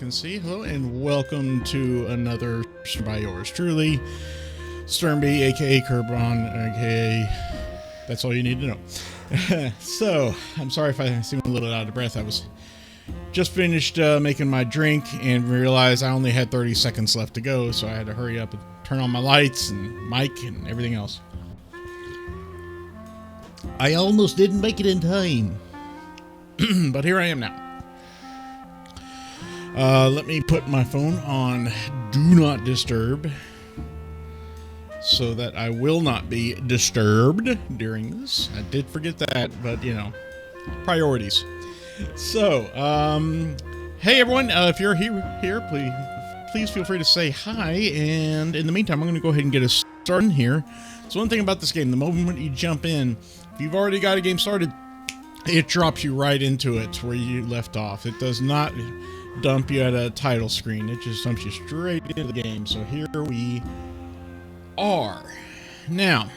can see. Hello and welcome to another by yours truly, Sturnby, aka Curbon, aka that's all you need to know. So, I'm sorry if I seem a little out of breath. I was just finished making my drink and realized I only had 30 seconds left to go, so I had to hurry up and turn on my lights and mic and everything else. I almost didn't make it in time. But here I am now. Let me put my phone on Do Not Disturb so that I will not be disturbed during this. I did forget that, but you know, priorities. So, hey everyone, if you're here, please feel free to say hi. And in the meantime, I'm going to go ahead and get us started here. So one thing about this game, the moment you jump in, if you've already got a game started, it drops you right into it where you left off. It does not dump you at a title screen. It just dumps you straight into the game. So here we are. Now,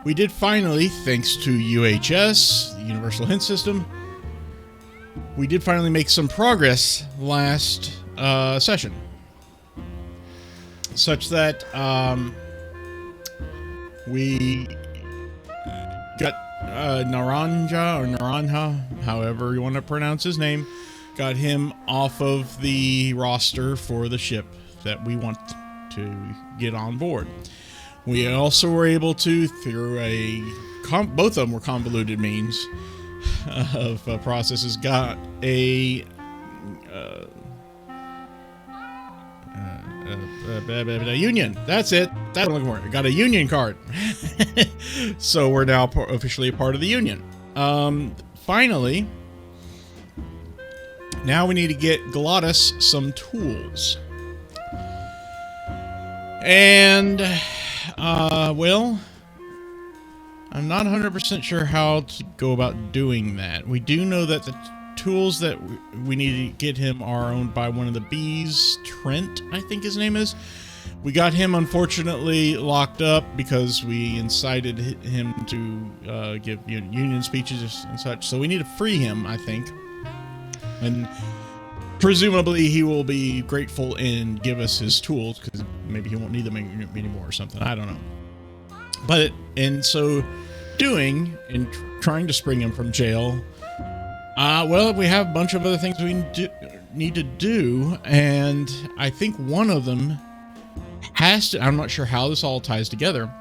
we did finally, thanks to UHS, the Universal Hint System, we did finally make some progress last session. Such that we got Naranja, however you want to pronounce his name, got him off of the roster for the ship that we want to get on board. We also were able to, through both of them were convoluted means of processes, got a union. That's it. That's what I'm looking for. Got a union card. So we're now officially a part of the union. Finally, now we need to get Glottis some tools. And, well, I'm not 100% sure how to go about doing that. We do know that the tools that we need to get him are owned by one of the bees, Trent, I think his name is. We got him, unfortunately, locked up because we incited him to give union speeches and such. So we need to free him, I think. And presumably he will be grateful and give us his tools, because maybe he won't need them anymore or something. I don't know. But in so doing, in trying to spring him from jail, well, we have a bunch of other things we need to do, and I think one of them has to, I'm not sure how this all ties together.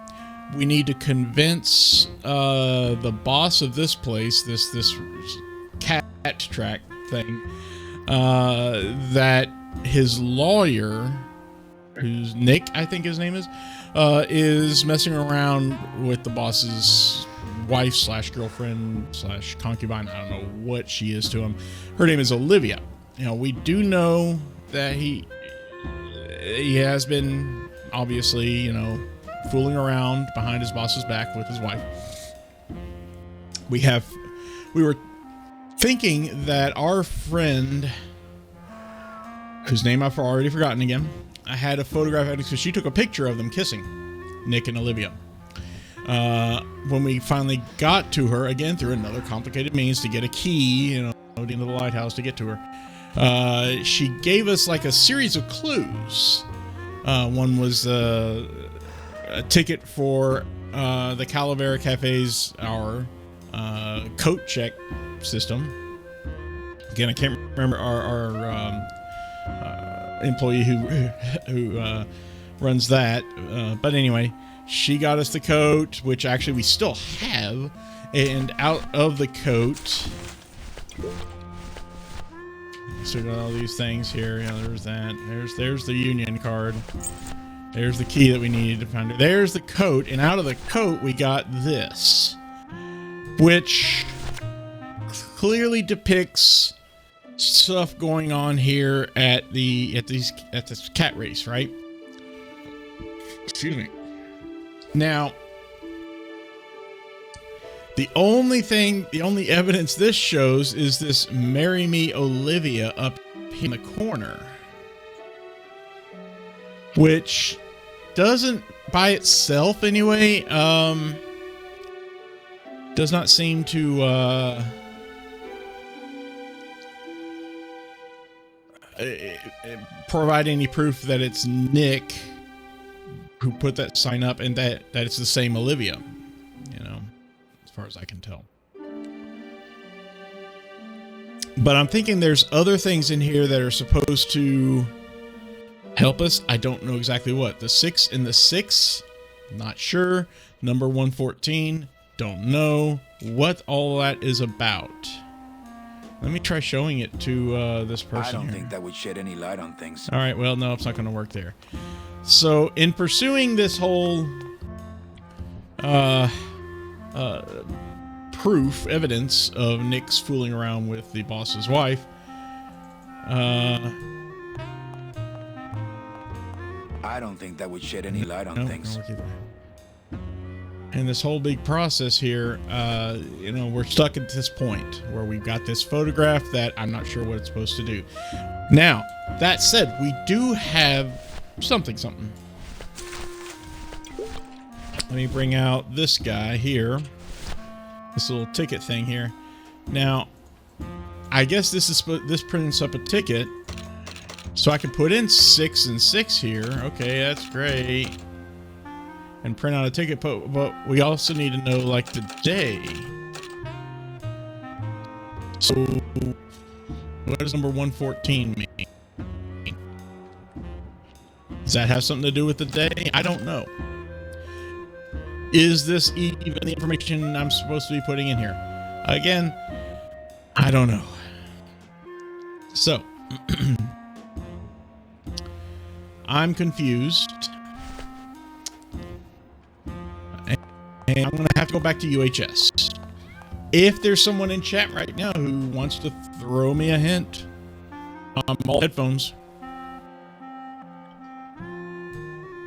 We need to convince the boss of this place, this cat track thing, that his lawyer, who's Nick, I think his name is messing around with the boss's wife slash girlfriend slash concubine. I don't know what she is to him. Her name is Olivia. You know, we do know that he has been obviously, you know, fooling around behind his boss's back with his wife. We were thinking that our friend, whose name I've already forgotten again, I had a photograph of it because she took a picture of them kissing, Nick and Olivia. When we finally got to her, again through another complicated means to get a key, you know, into the lighthouse to get to her, she gave us like a series of clues. One was a ticket for the Calavera Cafe's our coat check system. Again, I can't remember our employee who runs that, but anyway, she got us the coat, which actually we still have, and out of the coat, so got all these things here. You know, there's that. There's the union card. There's the key that we needed to find. There's the coat, and out of the coat we got this, which clearly depicts stuff going on here at this cat race, right? Excuse me. Now, the only evidence this shows is this "Marry Me, Olivia" up in the corner, which doesn't, by itself anyway, does not seem to provide any proof that it's Nick who put that sign up and that it's the same Olivia, you know, as far as I can tell. But I'm thinking there's other things in here that are supposed to help us. I don't know exactly what. The 6 and the 6, not sure. Number 114, don't know what all that is about. Let me try showing it to this person. I don't here. think that would shed any light on things. All right, well, no, it's not going to work there. So in pursuing this whole proof, evidence of Nick's fooling around with the boss's wife, I don't think that would shed any light on things. And this whole big process here, you know, we're stuck at this point where we've got this photograph that I'm not sure what it's supposed to do. Now, that said, we do have something. Let me bring out this guy here. This little ticket thing here. Now, I guess this prints up a ticket. So I can put in 6 and 6 here. Okay, that's great. And print out a ticket, but we also need to know, like, the day. So, what does number 114 mean? Does that have something to do with the day? I don't know. Is this even the information I'm supposed to be putting in here? Again, I don't know. So, I'm confused. And I'm going to have to go back to UHS. If there's someone in chat right now who wants to throw me a hint, I'm all headphones.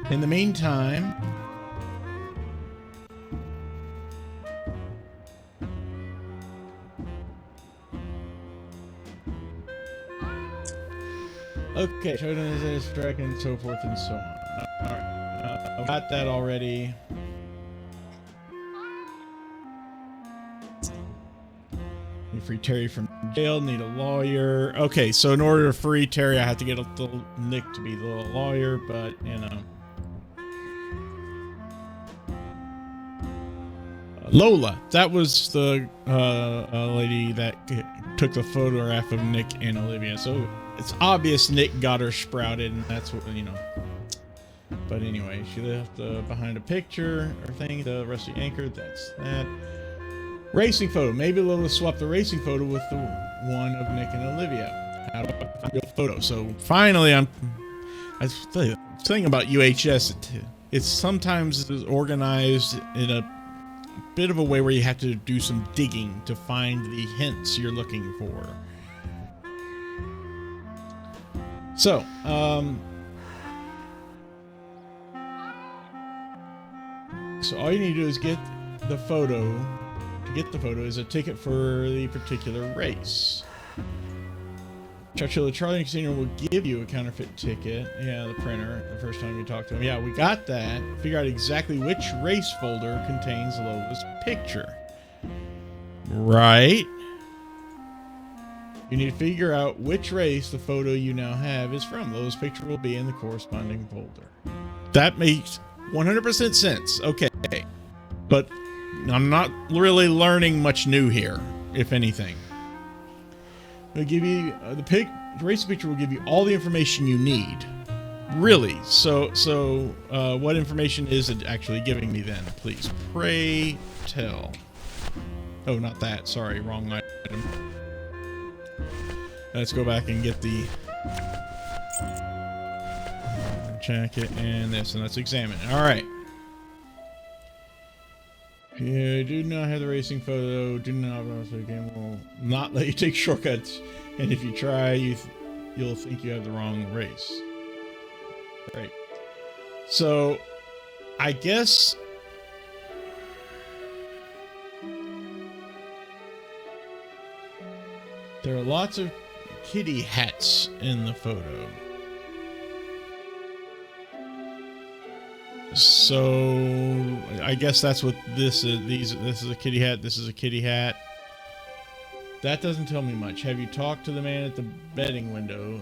In the meantime, okay, children is strike and so forth and so on. All right, I've got that already. Need free Terry from jail. Need a lawyer. Okay, so in order to free Terry, I have to get Nick to be the lawyer. But you know, Lola. That was the lady that took the photograph of Nick and Olivia. So it's obvious Nick got her sprouted, and that's what, you know. But anyway, she left behind a picture or thing. The rusty anchor. That's that. Racing photo. Maybe Lola swapped the racing photo with the one of Nick and Olivia. How do I find a photo? So finally, I was thinking about UHS. It's sometimes organized in a bit of a way where you have to do some digging to find the hints you're looking for. So, all you need to do is get the photo. To get the photo is a ticket for the particular race. Churchill, Charlie Casino will give you a counterfeit ticket. Yeah, the printer, the first time you talk to him. Yeah, we got that. Figure out exactly which race folder contains Lola's picture. Right. You need to figure out which race the photo you now have is from. Lola's picture will be in the corresponding folder. That makes 100% sense. Okay. But I'm not really learning much new here, if anything. It'll give you the race picture will give you all the information you need. Really. So what information is it actually giving me then? Please pray tell. Oh, not that. Sorry, wrong item. Let's go back and get the jacket and this, and let's examine it. All right. Yeah, do not have the racing photo. Do not. The game will not let you take shortcuts, and if you try, you'll think you have the wrong race. Right. So, I guess there are lots of kitty hats in the photo. So I guess that's what this is. This is a kitty hat. This is a kitty hat. That doesn't tell me much. Have you talked to the man at the betting window?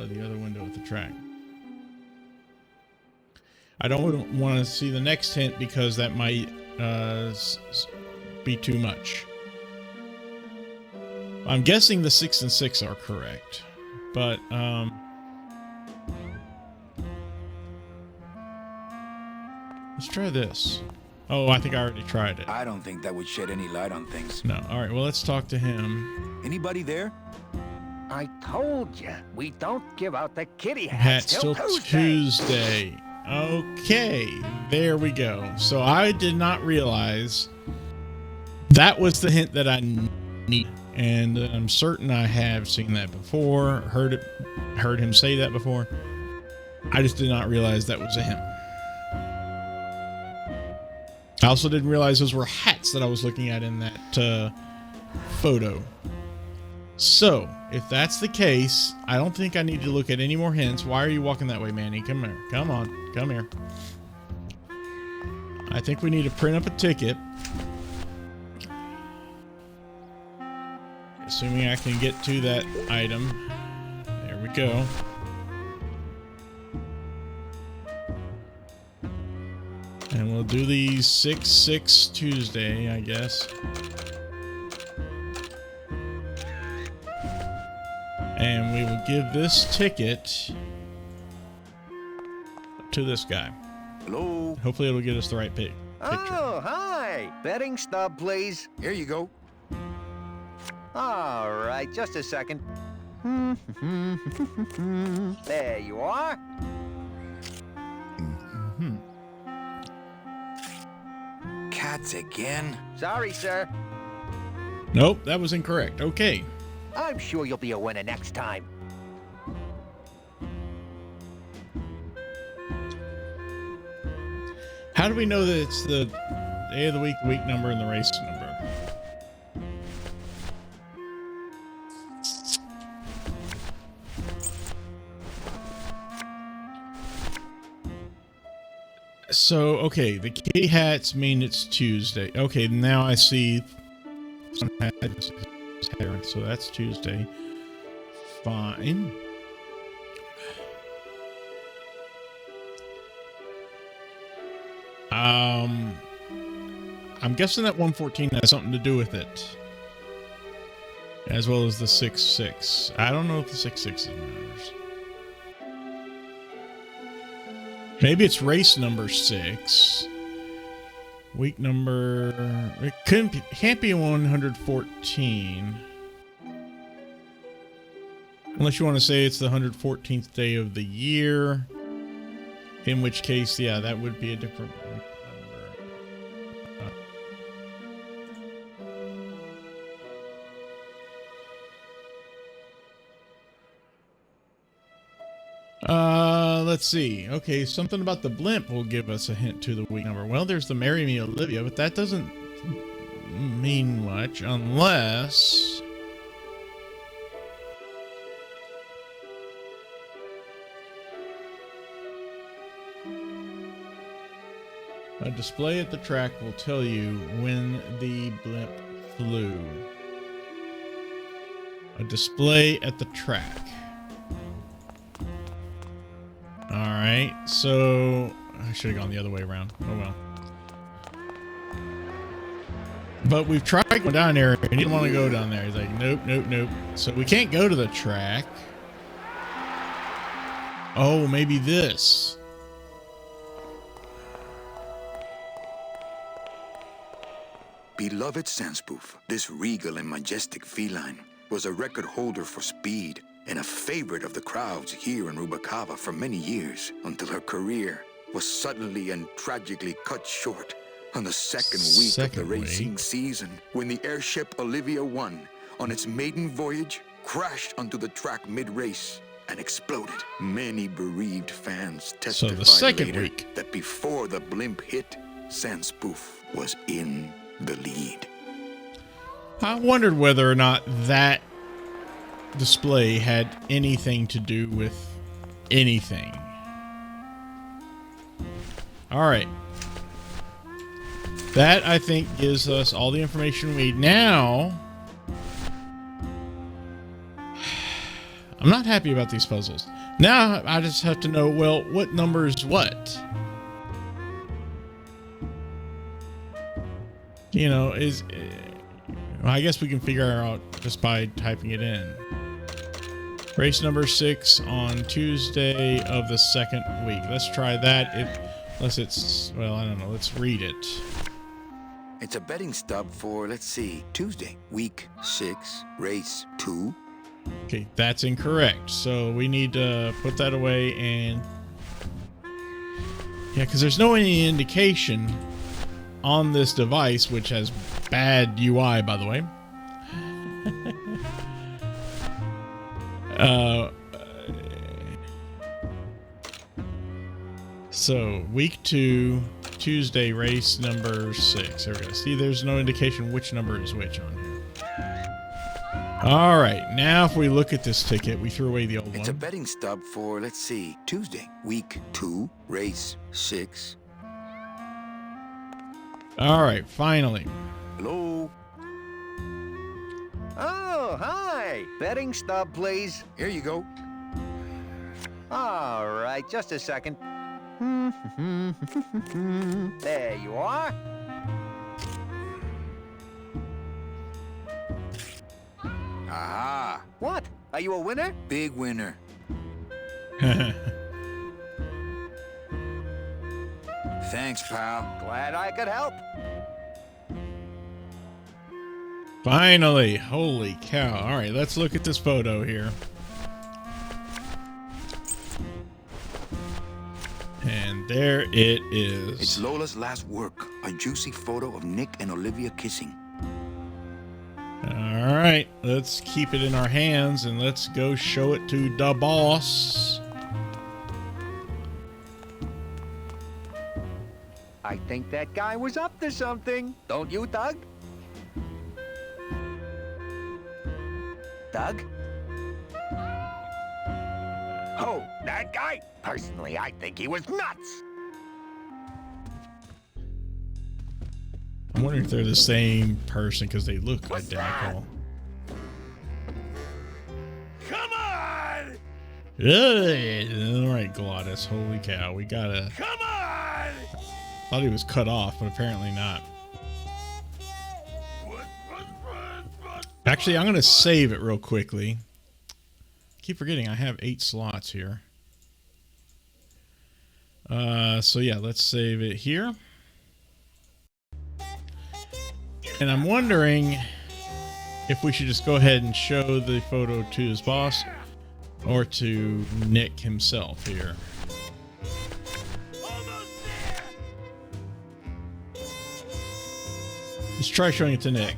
The other window at the track. I don't want to see the next hint because that might be too much. I'm guessing the 6 and 6 are correct, but let's try this. Oh, I think I already tried it. I don't think that would shed any light on things. No. All right. Well, let's talk to him. Anybody there? I told you, we don't give out the kitty Hats hats till till Tuesday. Okay, there we go. So I did not realize that was the hint that I need, and I'm certain I have seen that before, heard him say that before. I just did not realize that was a hint. I also didn't realize those were hats that I was looking at in that photo. So, if that's the case, I don't think I need to look at any more hints. Why are you walking that way, Manny? Come here. Come on. Come here. I think we need to print up a ticket. Assuming I can get to that item. There we go. And we'll do the 6-6 Tuesday, I guess. And we will give this ticket to this guy. Hello? Hopefully it'll get us the right picture. Oh, hi. Betting stub, please. Here you go. All right, just a second. There you are. Cats again? Sorry, sir. Nope, that was incorrect. Okay. I'm sure you'll be a winner next time. How do we know that it's the day of the week number, and the race number? So, okay, the kitty hats mean it's Tuesday. Okay, now I see some hats. So that's Tuesday. Fine. I'm guessing that 114 has something to do with it. As well as the 6-6. I don't know if the 6-6 matters. Maybe it's race number 6. Week number... It can't be 114. Unless you want to say it's the 114th day of the year. In which case, yeah, that would be a different number. Let's see. Okay, something about the blimp will give us a hint to the week number. Well, there's the Marry Me Olivia, but that doesn't mean much unless... A display at the track will tell you when the blimp flew. A display at the track. Alright, so I should have gone the other way around. Oh well. But we've tried going down there, and he didn't want to go down there. He's like, nope, nope, nope. So we can't go to the track. Oh, maybe this. Beloved Sandspoof, this regal and majestic feline was a record holder for speed and a favorite of the crowds here in Rubacava for many years, until her career was suddenly and tragically cut short on the second week of the racing season, when the airship Olivia 1, on its maiden voyage, crashed onto the track mid-race and exploded. Many bereaved fans testified later that before the blimp hit, Sandspoof was in the lead. I wondered whether or not that display had anything to do with anything. All right. That, I think, gives us all the information we need. Now, I'm not happy about these puzzles. Now I just have to know, well, what number is what? You know, well, I guess we can figure it out just by typing it in. Race number 6 on Tuesday of the 2nd week. Let's try that. Unless it's, well, I don't know. Let's read it. It's a betting stub for, let's see, Tuesday, week 6, race 2. Okay, that's incorrect. So we need to put that away and... Yeah, because there's no any indication on this device, which has bad UI, by the way. So week 2, Tuesday, race number 6. There we go. See, there's no indication which number is which on here. All right, now if we look at this ticket, we threw away the old one. It's a betting stub for, let's see, Tuesday, week 2, race 6. All right, finally. Hello? Oh, hi. Betting stub, please. Here you go. All right, just a second. There you are. Aha! What? Are you a winner? Big winner. Thanks, pal. Glad I could help. Finally, holy cow. All right, let's look at this photo here. And there it is. It's Lola's last work, a juicy photo of Nick and Olivia kissing. All right, let's keep it in our hands and let's go show it to the boss. I think that guy was up to something. Don't you, Doug? Doug? Oh, that guy? Personally, I think he was nuts. I'm wondering if they're the same person because they look identical. Come on! All right, Glottis. Holy cow, we gotta... Come on! Thought he was cut off, but apparently not. Actually, I'm gonna save it real quickly. Keep forgetting I have 8 slots here. So yeah, let's save it here. And I'm wondering if we should just go ahead and show the photo to his boss or to Nick himself here. Let's try showing it to Nick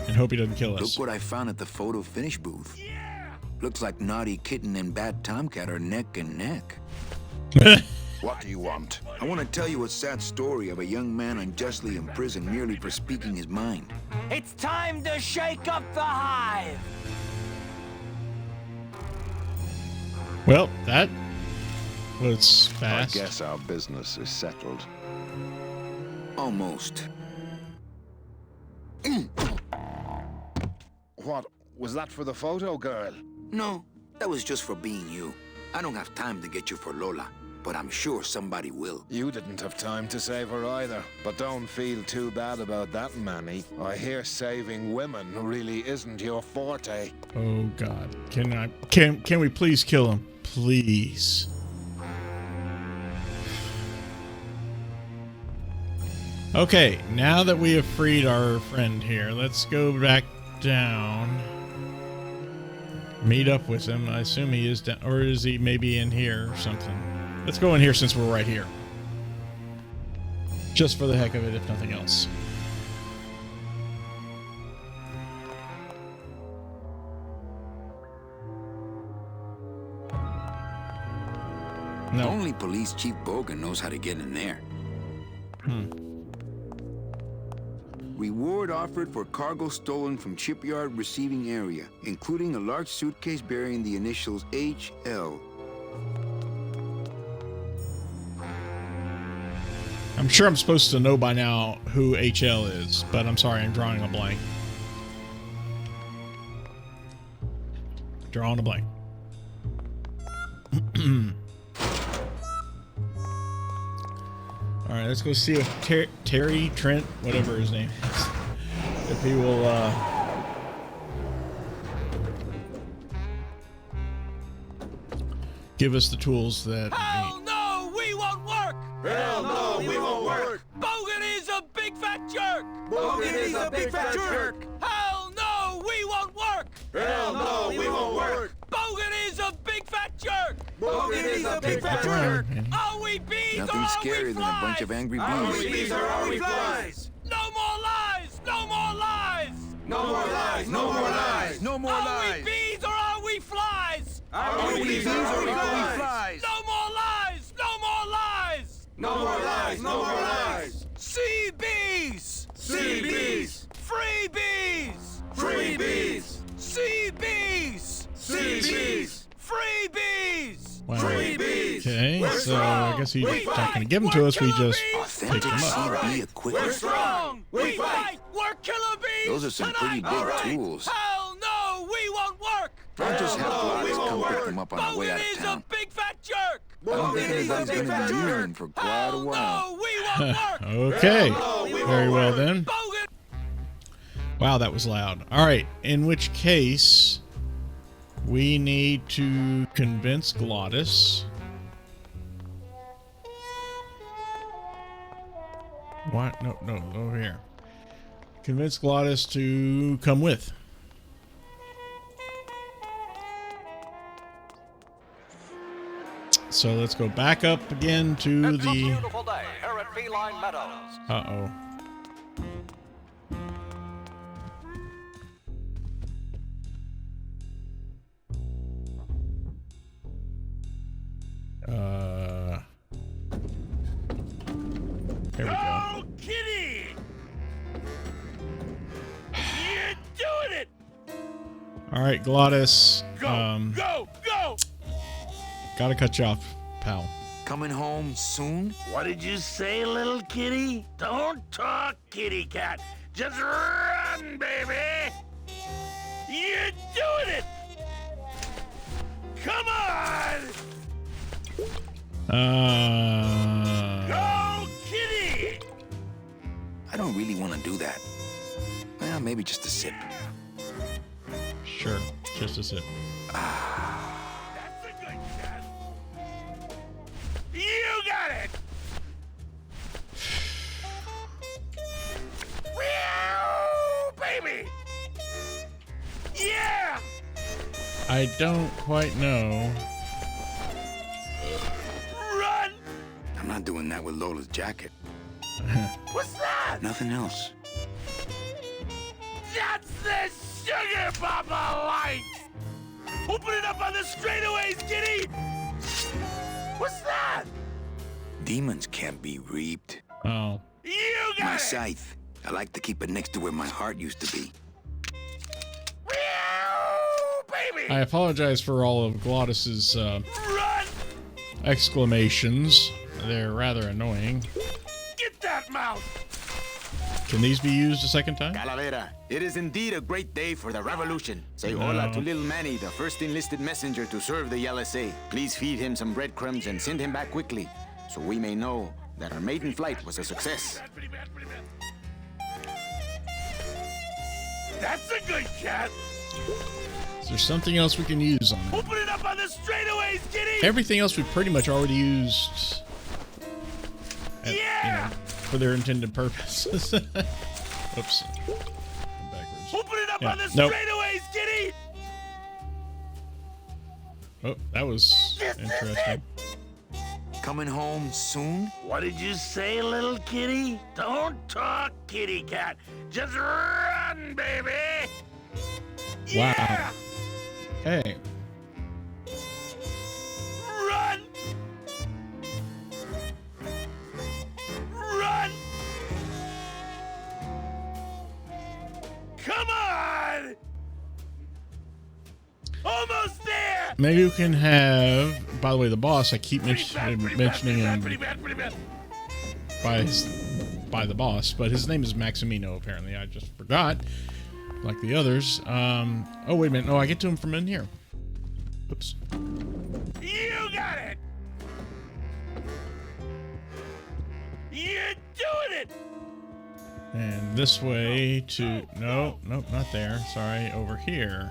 and hope he doesn't kill us. Look what I found at the photo finish booth. Looks like Naughty Kitten and Bad Tomcat are neck and neck. What do you want? I want to tell you a sad story of a young man unjustly imprisoned merely for speaking his mind. It's time to shake up the hive! Well, that was fast. I guess our business is settled. Almost. What? Was that for the photo girl? No, that was just for being you. I don't have time to get you for Lola, but I'm sure somebody will. You didn't have time to save her either. But don't feel too bad about that, Manny. I hear saving women really isn't your forte. Oh God! Can we please kill him, please? Okay, now that we have freed our friend here, let's go back down. Meet up with him. I assume he is down, or is he maybe in here or something? Let's go in here since we're right here. Just for the heck of it, if nothing else. No. Only Police Chief Bogan knows how to get in there. Reward offered for cargo stolen from shipyard receiving area, including a large suitcase bearing the initials HL. I'm sure I'm supposed to know by now who HL is, but I'm sorry, I'm drawing a blank. Drawing a blank. All right, let's go see if Terry, Trent, whatever his name is, if he will give us the tools that Hell no, we won't work! Hell no, we won't work! Bogan is a big fat jerk! Bogan is a big fat jerk! Hell no, we won't work! Hell no, we won't work! Bogan is a big fat jerk! Bogan is a big fat Look around, jerk! man. Are we bees or Nothing are scarier we than a bunch of flies? angry Are we bees. bees or are we flies? No more lies! No more lies! No more lies! No more lies! No more Are lies. we bees or are we flies? Are we bees or are we flies? No more lies! No more lies! No more lies! No more lies! Sea bees! Sea bees! Free bees! Free bees! Sea bees! Sea bees! Free bees! wow. Free bees! Okay, We're so I guess he's We not going to fight. give them to us. We just Authentic pick them up. sea bee We're equipment. strong! We fight! We're killer bees! Those are some pretty tonight. big tools. Hell no, we won't work! I'll just have no, we Gladys won't come pick work. them up on the way out Bogan of is a town. big fat jerk! I don't think Bogan is a anybody's big going fat to be jerk! using for quite a Hell while. no, we won't work! Okay, No, we very won't well work. then. Bogan! Wow, that was loud. All right, in which case we need to convince Glottis. What? No, no, over here. Convince Glottis to come with. So let's go back up again to It's a the. beautiful day here at Feline Meadows. Uh-oh. There we go. Oh, kitty! You're doing it! All right, Glottis. Go! Gotta cut you off, pal. Coming home soon? What did you say, little kitty? Don't talk, kitty cat. Just run, baby! You're doing it! Come on! Go, kitty! I don't really want to do that. Well, maybe just a sip. Sure, just a sip. That's a good cat. You got it! Meow, baby! Yeah! I don't quite know. Run! I'm not doing that with Lola's jacket. What's that? Nothing else. That's the sugar Papa likes! Open it up on the straightaways, kitty! What's that? Demons can't be reaped. Oh. You My got it! scythe. I like to keep it next to where my heart used to be. Meow, baby! I apologize for all of Glottis's Run! exclamations. They're rather annoying. Get that mouth! Can these be used a second time? Calavera, it is indeed a great day for the revolution. Say hola to little Manny, the first enlisted messenger to serve the LSA. Please feed him some breadcrumbs and send him back quickly, so we may know that our maiden flight was a success. Pretty bad. That's a good cat! Is there something else we can use on them? Open it up on the straightaways, kitty! Everything else we've pretty much already used at, Yeah! for their intended purposes. Oops. Backwards. Open it up Yeah, on the nope. straightaways, kitty! Oh, that was This is interesting. Coming home soon? What did you say, little kitty? Don't talk, kitty cat. Just run, baby! Wow. Yeah! Hey, Run! Run! Come on! Almost there! maybe we can have. By the way, the boss. I keep Pretty bad, mentioning him pretty bad. by the boss, but his name is Maximino. Apparently, I just forgot. Like the others. Oh wait a minute. No, I get to him from in here. Oops. You got it! You're doing it! And this way to... No, nope, not there. Sorry, over here.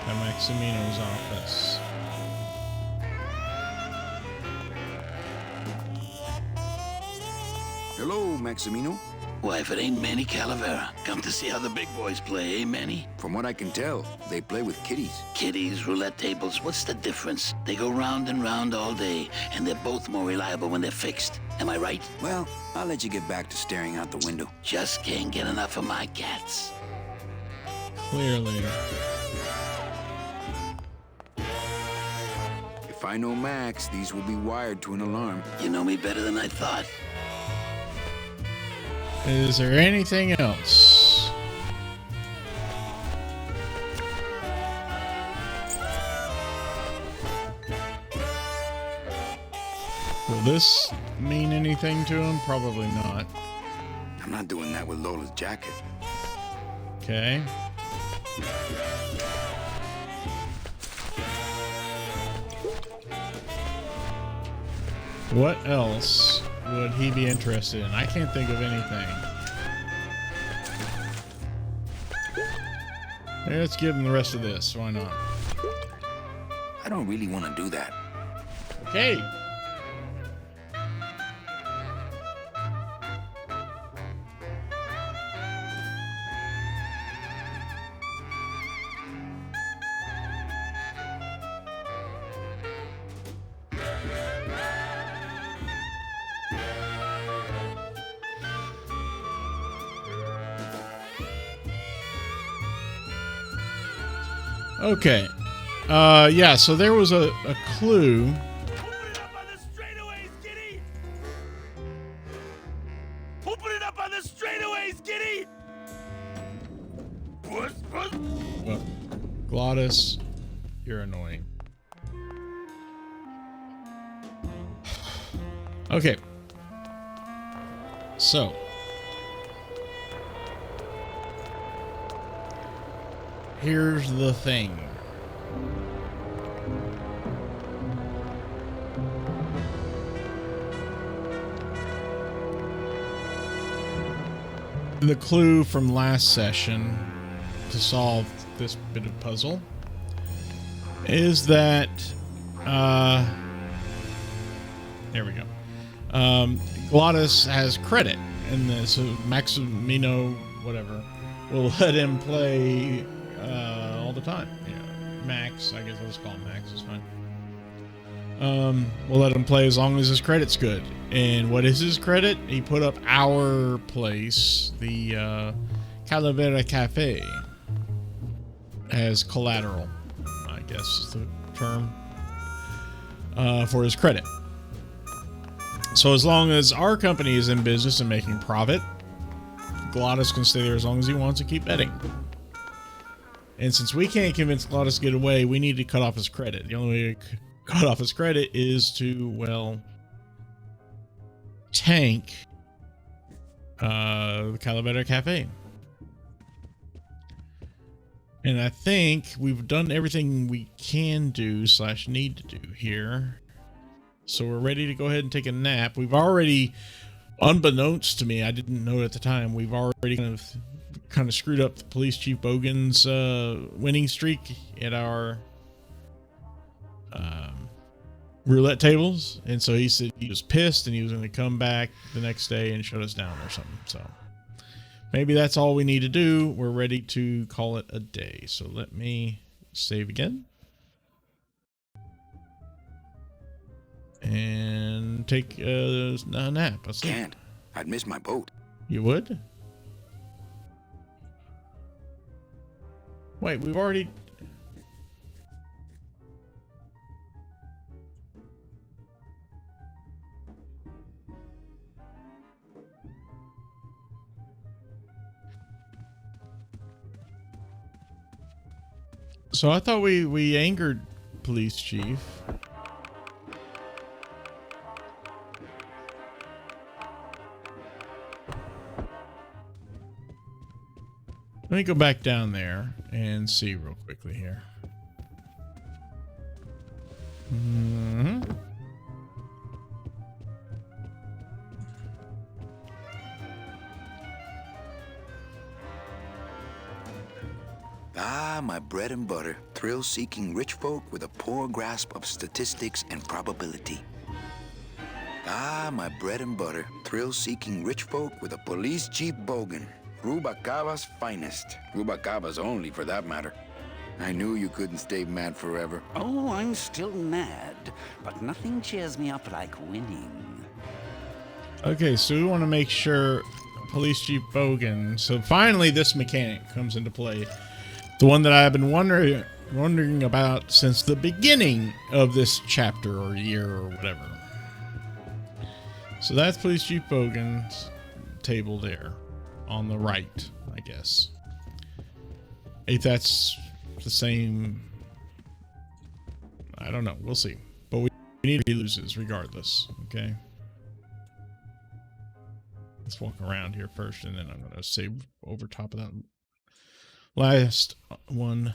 At Maximino's office. Hello, Maximino. Why, if it ain't Manny Calavera, come to see how the big boys play, eh, Manny? From what I can tell, they play with kitties. Kitties, roulette tables, what's the difference? They go round and round all day, and they're both more reliable when they're fixed. Am I right? Well, I'll let you get back to staring out the window. Just can't get enough of my cats. Clearly. If I know Max, these will be wired to an alarm. You know me better than I thought. Is there anything else? Will this mean anything to him? Probably not. I'm not doing that with Lola's jacket. Okay. What else would he be interested in? I can't think of anything. Let's give him the rest of this. Why not? I don't really want to do that. Okay. Okay. Yeah, so there was a clue. Open it up on the straightaways, Giddy! Open it up on the straightaways, Giddy! Puss, puss. Well, Glottis, you're annoying. Okay. So. Here's the thing. The clue from last session to solve this bit of puzzle is that there we go. Glottis has credit, and so Maximino, whatever, will let him play all the time. Yeah, Max, I guess let's call him Max, is fine. We'll let him play as long as his credit's good. And what is his credit? He put up our place, the Calavera Cafe, as collateral, I guess is the term, for his credit. So as long as our company is in business and making profit, Glottis can stay there as long as he wants and keep betting. And since we can't convince Glottis to get away, we need to cut off his credit. The only way to cut off his credit is to, well, tank the Calavera Cafe. And I think we've done everything we can do / need to do here. So we're ready to go ahead and take a nap. We've already, unbeknownst to me, I didn't know at the time, we've already kind of screwed up the Police Chief Bogan's winning streak at our roulette tables. And so he said he was pissed and he was going to come back the next day and shut us down or something. So maybe that's all we need to do. We're ready to call it a day. So let me save again. And take a nap. Can't. I'd miss my boat. You would? Wait, we've already... So I thought we angered Police Chief. Let me go back down there and see real quickly here. Mm-hmm. Ah, my bread and butter. Thrill-seeking rich folk with a poor grasp of statistics and probability. Ah, my bread and butter. Thrill-seeking rich folk with a police jeep bogan. Rubacava's finest. Rubacava's only, for that matter. I knew you couldn't stay mad forever. Oh, I'm still mad, but nothing cheers me up like winning. Okay, so we want to make sure police jeep bogan. So finally, this mechanic comes into play. The one that I've been wondering about since the beginning of this chapter or year or whatever. So that's police jeep bogan's table there on the right, I guess. If that's the same, I don't know. We'll see. But we need to loses regardless. Okay. Let's walk around here first, and then I'm gonna save over top of that last one.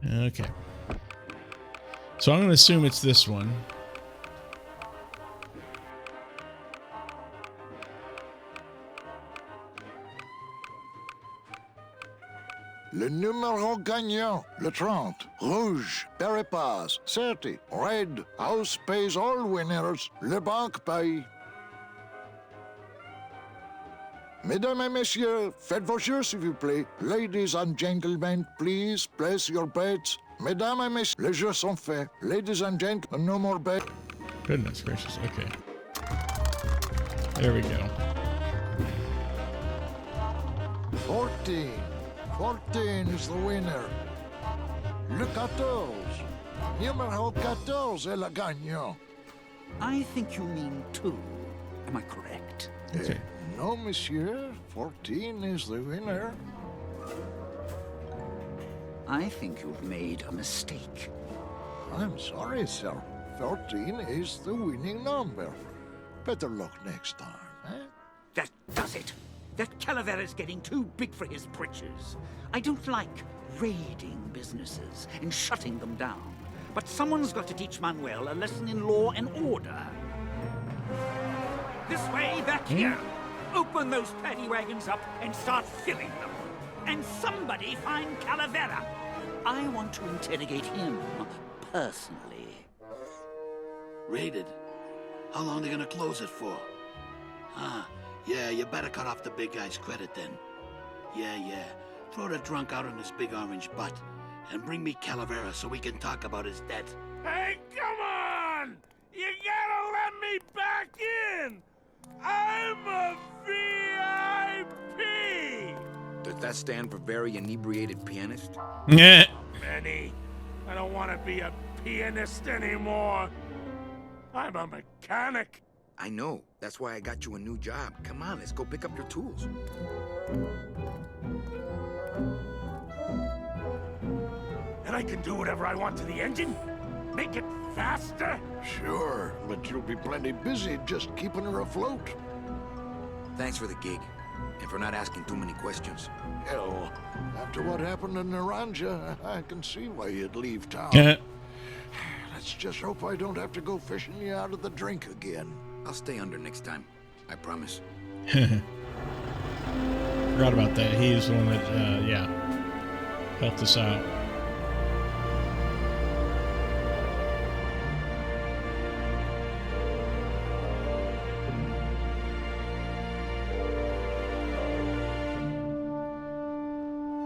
Okay. So I'm gonna assume it's this one. Le numéro gagnant, le 30. Rouge, Perry pass. 30. Red, house pays all winners. Le banque paye. Mesdames et messieurs, faites vos jeux s'il vous plaît. Ladies and gentlemen, please place your bets. Mesdames et messieurs, les jeux sont faits. Ladies and gentlemen, no more bets. Goodness gracious. Okay. There we go. 14. 14 is the winner. Le 14. Numéro 14 est le gagnant. I think you mean 2. Am I correct? Okay. No, monsieur. 14 is the winner. I think you've made a mistake. I'm sorry, sir. 14 is the winning number. Better luck next time, eh? That does it. That Calavera's getting too big for his britches. I don't like raiding businesses and shutting them down. But someone's got to teach Manuel a lesson in law and order. This way, back here. Open those paddy wagons up and start filling them. And somebody find Calavera. I want to interrogate him personally. Raided? How long are they gonna close it for? Yeah, you better cut off the big guy's credit then. Yeah. Throw the drunk out on his big orange butt. And bring me Calavera so we can talk about his debt. Hey, come on! You gotta let me back in! I'm a VIP! Does that stand for very inebriated pianist? Yeah. Manny, I don't want to be a pianist anymore. I'm a mechanic. I know. That's why I got you a new job. Come on, let's go pick up your tools. And I can do whatever I want to the engine? Make it faster? Sure, but you'll be plenty busy just keeping her afloat. Thanks for the gig, and for not asking too many questions. Hell, after what happened in Naranja, I can see why you'd leave town. Yeah. Let's just hope I don't have to go fishing you out of the drink again. I'll stay under next time. I promise. Forgot about that. He's the one that, yeah, helped us out.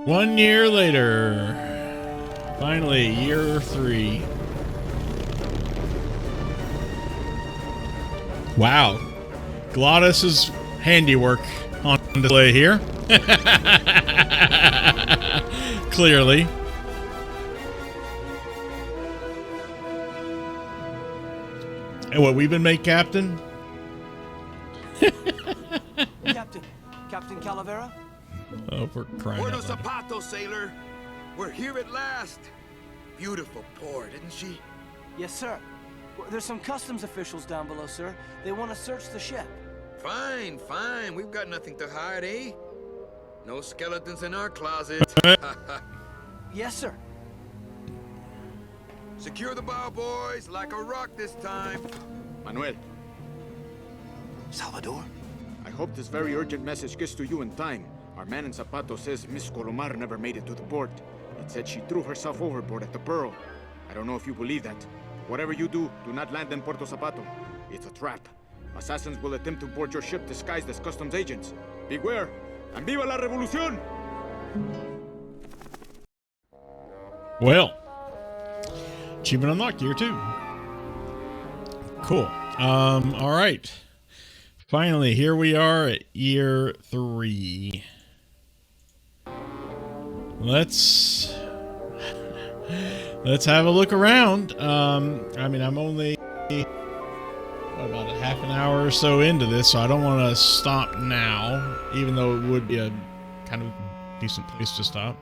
One year later, finally, year 3. Wow, Glottis's handiwork on display here. Clearly. And what, we've been made captain? Captain Calavera? Oh, for crying out loud. zapatos, sailor. We're here at last. Beautiful port, isn't she? Yes, sir. There's some customs officials down below, sir. They want to search the ship. Fine. We've got nothing to hide, eh? No skeletons in our closet. Yes, sir. Secure the bow, boys, like a rock this time. Manuel, Salvador? I hope this very urgent message gets to you in time. Our man in Zapato says Miss Colomar never made it to the port. It said she threw herself overboard at the Pearl. I don't know if you believe that. Whatever you do, do not land in Puerto Zapato. It's a trap. Assassins will attempt to board your ship disguised as customs agents. Beware, and viva la revolución! Well, achievement unlocked, year 2. Cool. All right. Finally, here we are at year 3. Let's have a look around. I mean, I'm only about a half an hour or so into this, so I don't want to stop now, even though it would be a kind of decent place to stop.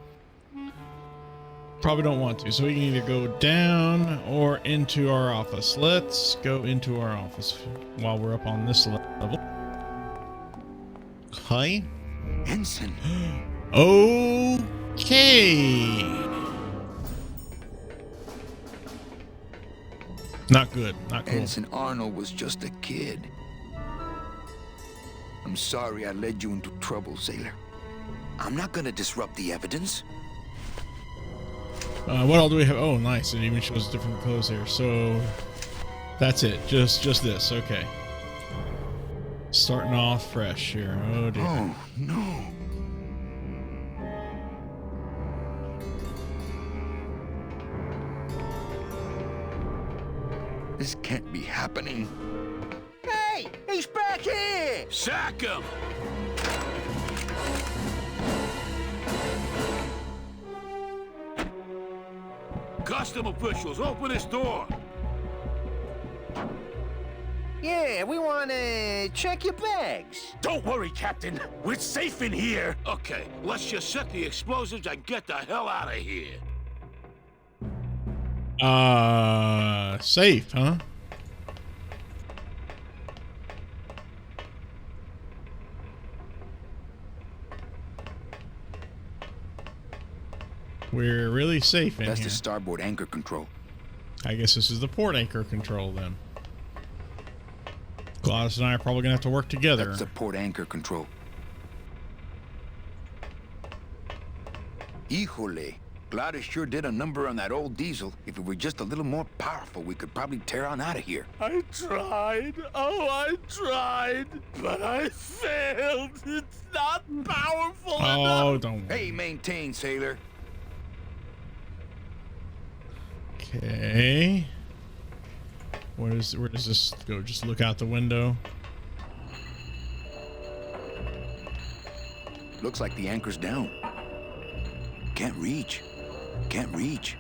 Probably don't want to, so we can either go down or into our office. Let's go into our office while we're up on this level. Hi. Ensign. Okay. Not good. Not cool. Ensign Arnold was just a kid. I'm sorry I led you into trouble, sailor. I'm not gonna disrupt the evidence. What all do we have? Oh, nice. It even shows different clothes here. So that's it. Just this. Okay. Starting off fresh here. Oh dear. Oh no. This can't be happening. Hey! He's back here! Sack him! Custom officials, open this door! Yeah, we want to check your bags. Don't worry, Captain. We're safe in here. Okay, let's just set the explosives and get the hell out of here. Safe, huh? We're really safe in That's here. the starboard anchor control. I guess this is the port anchor control then. Gladys and I are probably gonna have to work together. That's the port anchor control. Híjole. Gladys sure did a number on that old diesel. If it were just a little more powerful, we could probably tear on out of here. I tried. Oh, I tried. But I failed. It's not powerful enough. Oh, don't worry. Hey, maintain, sailor. Okay. Where does this go? Just look out the window. Looks like the anchor's down. Can't reach. Can't reach.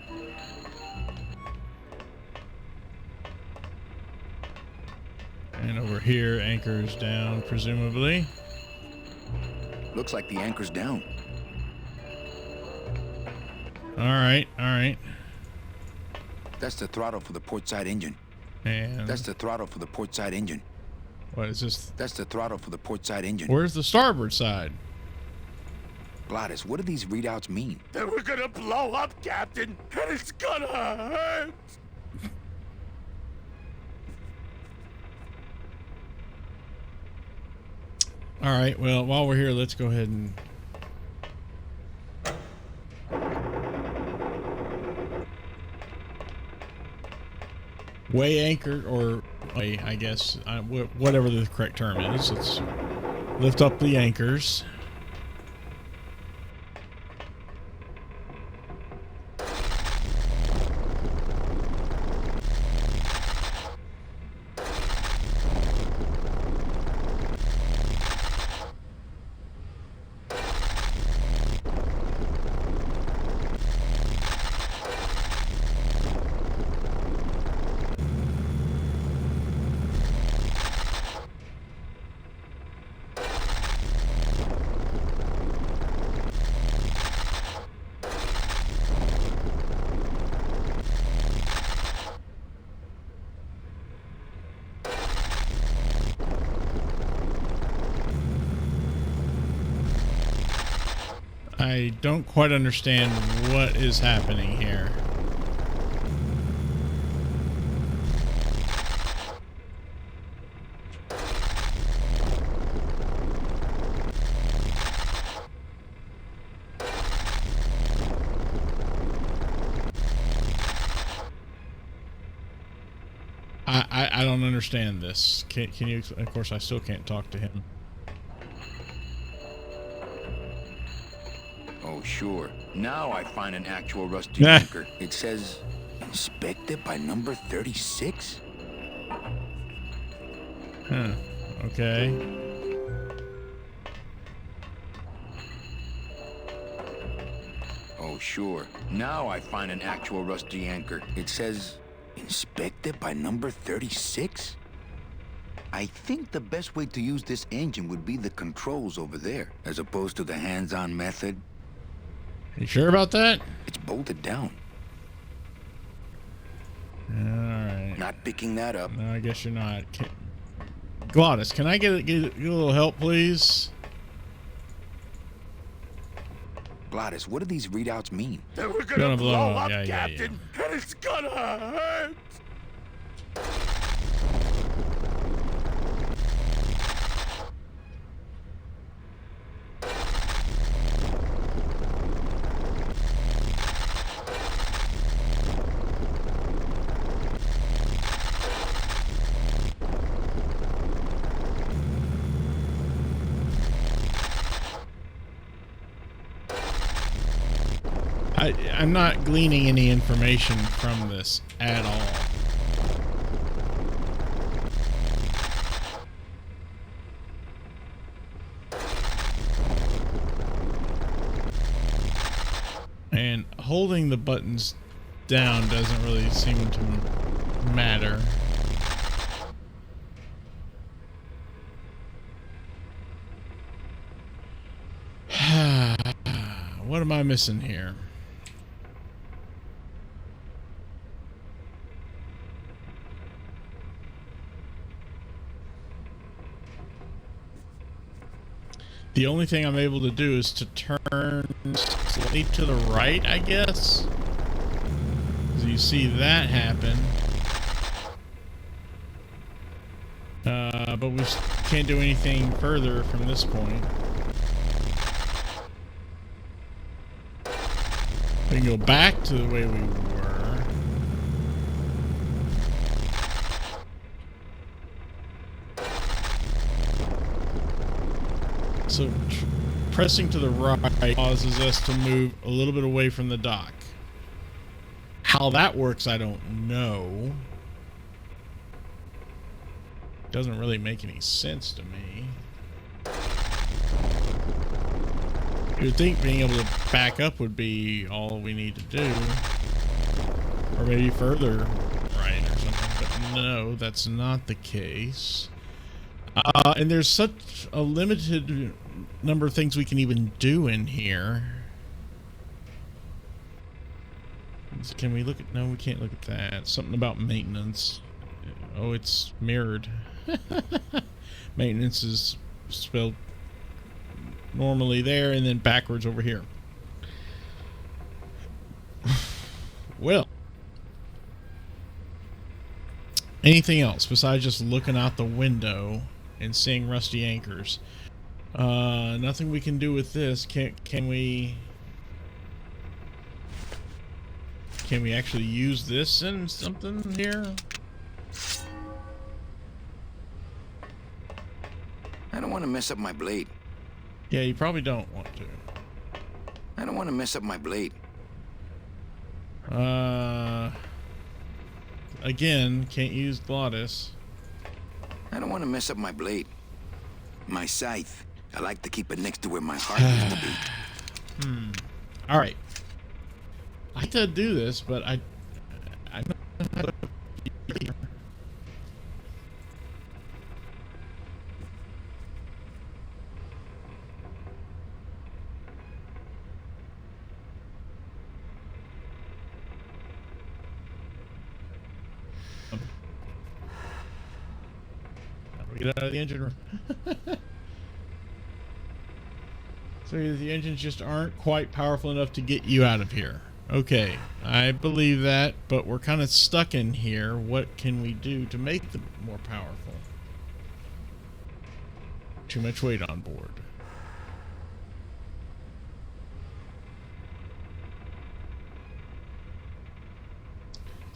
And over here, anchor's down, presumably. Looks like the anchor's down. All right, all right. That's the throttle for the port side engine. And That's the throttle for the port side engine. what is this? That's the throttle for the port side engine. Where's the starboard side? Gladys, what do these readouts mean? Then we're gonna blow up, Captain, and it's gonna hurt. All right, well, while we're here, let's go ahead and... weigh anchor, or weigh, I guess, whatever the correct term is. Let's lift up the anchors. I don't quite understand what is happening here. I don't understand this. Can you? Of course, I still can't talk to him. Oh, sure. Now I find an actual rusty anchor. It says, inspected by number 36? Huh. Okay. Oh, sure. Now I find an actual rusty anchor. It says, inspected by number 36? I think the best way to use this engine would be the controls over there, as opposed to the hands-on method. You sure about that? It's bolted down. Alright. Not picking that up. No, I guess you're not. Glottis, can I get a little help, please? Glottis, what do these readouts mean? That we're gonna blow up, yeah, Captain, and it's gonna hurt. I'm not gleaning any information from this at all. And holding the buttons down doesn't really seem to matter. What am I missing here? The only thing I'm able to do is to turn slightly to the right, I guess. So you see that happen. But we can't do anything further from this point. We can go back to the way we were. So pressing to the right causes us to move a little bit away from the dock. How that works, I don't know. Doesn't really make any sense to me. You'd think being able to back up would be all we need to do. Or maybe further right or something. But no, that's not the case. And there's such a limited number of things we can even do in here. Can we look at... No, we can't look at that. Something about maintenance. Oh, it's mirrored. Maintenance is spelled normally there and then backwards over here. Well, anything else besides just looking out the window and seeing rusty anchors? Nothing we can do with this. Can we actually use this in something here? I don't want to mess up my blade. Yeah, you probably don't want to. I don't want to mess up my blade. Again, can't use Glottis. I don't want to mess up my blade. My scythe. I like to keep it next to where my heart used to be. All right. I hate to do this, but I don't know how to... Get out of the engine room. So the engines just aren't quite powerful enough to get you out of here. Okay, I believe that, but we're kind of stuck in here. What can we do to make them more powerful? Too much weight on board.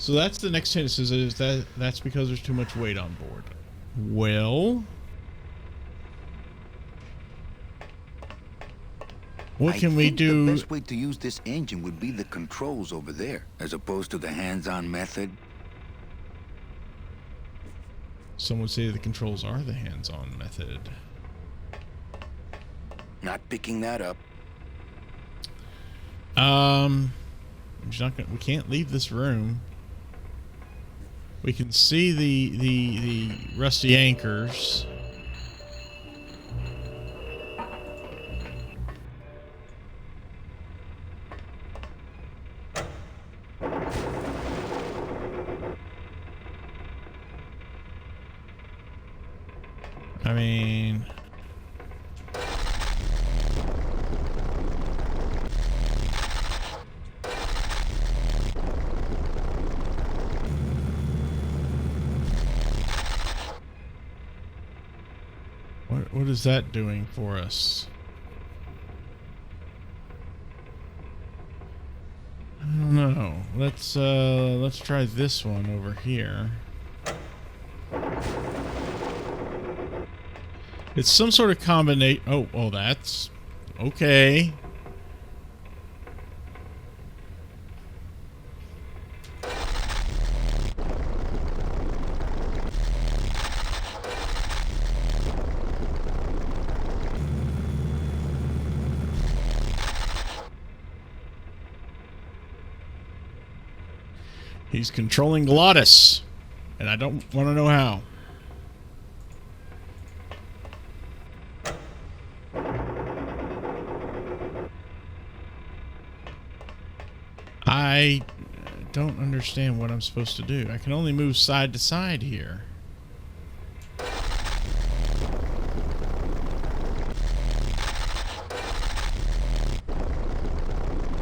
So that's the next hint. It says is that's because there's too much weight on board. Well, what can we do? The best way to use this engine would be the controls over there, as opposed to the hands-on method. Some would say the controls are the hands-on method. Not picking that up. I'm just not gonna, we can't leave this room. We can see the rusty anchors. I mean, what is that doing for us? I don't know. Let's try this one over here. It's some sort of combination. Oh, that's okay. He's controlling Glottis, and I don't want to know how. I don't understand what I'm supposed to do. I can only move side to side here.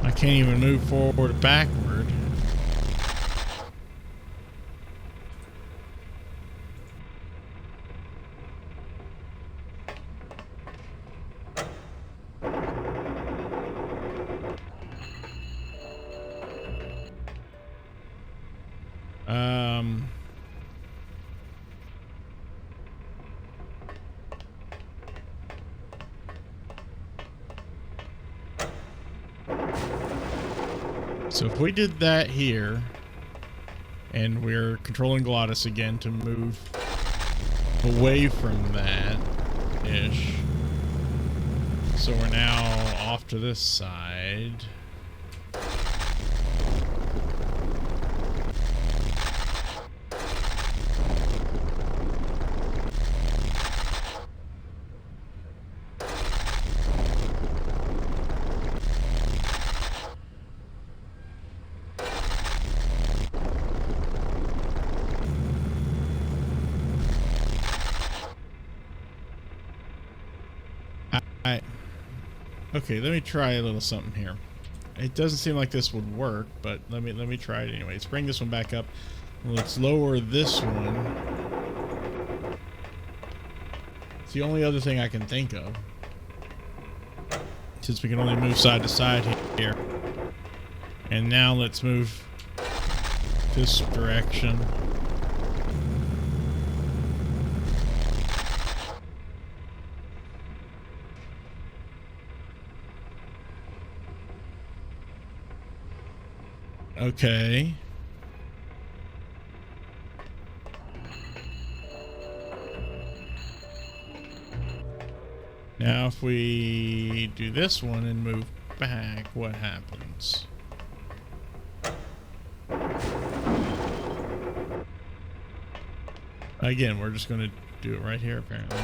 I can't even move forward or backward. So if we did that here, and we're controlling Glottis again to move away from that-ish. So we're now off to this side. Okay, let me try a little something here. It doesn't seem like this would work, but let me try it anyway. Let's bring this one back up. Let's lower this one. It's the only other thing I can think of, since we can only move side to side here. And now let's move this direction. Okay. Now if we do this one and move back, what happens? Again, we're just going to do it right here, apparently.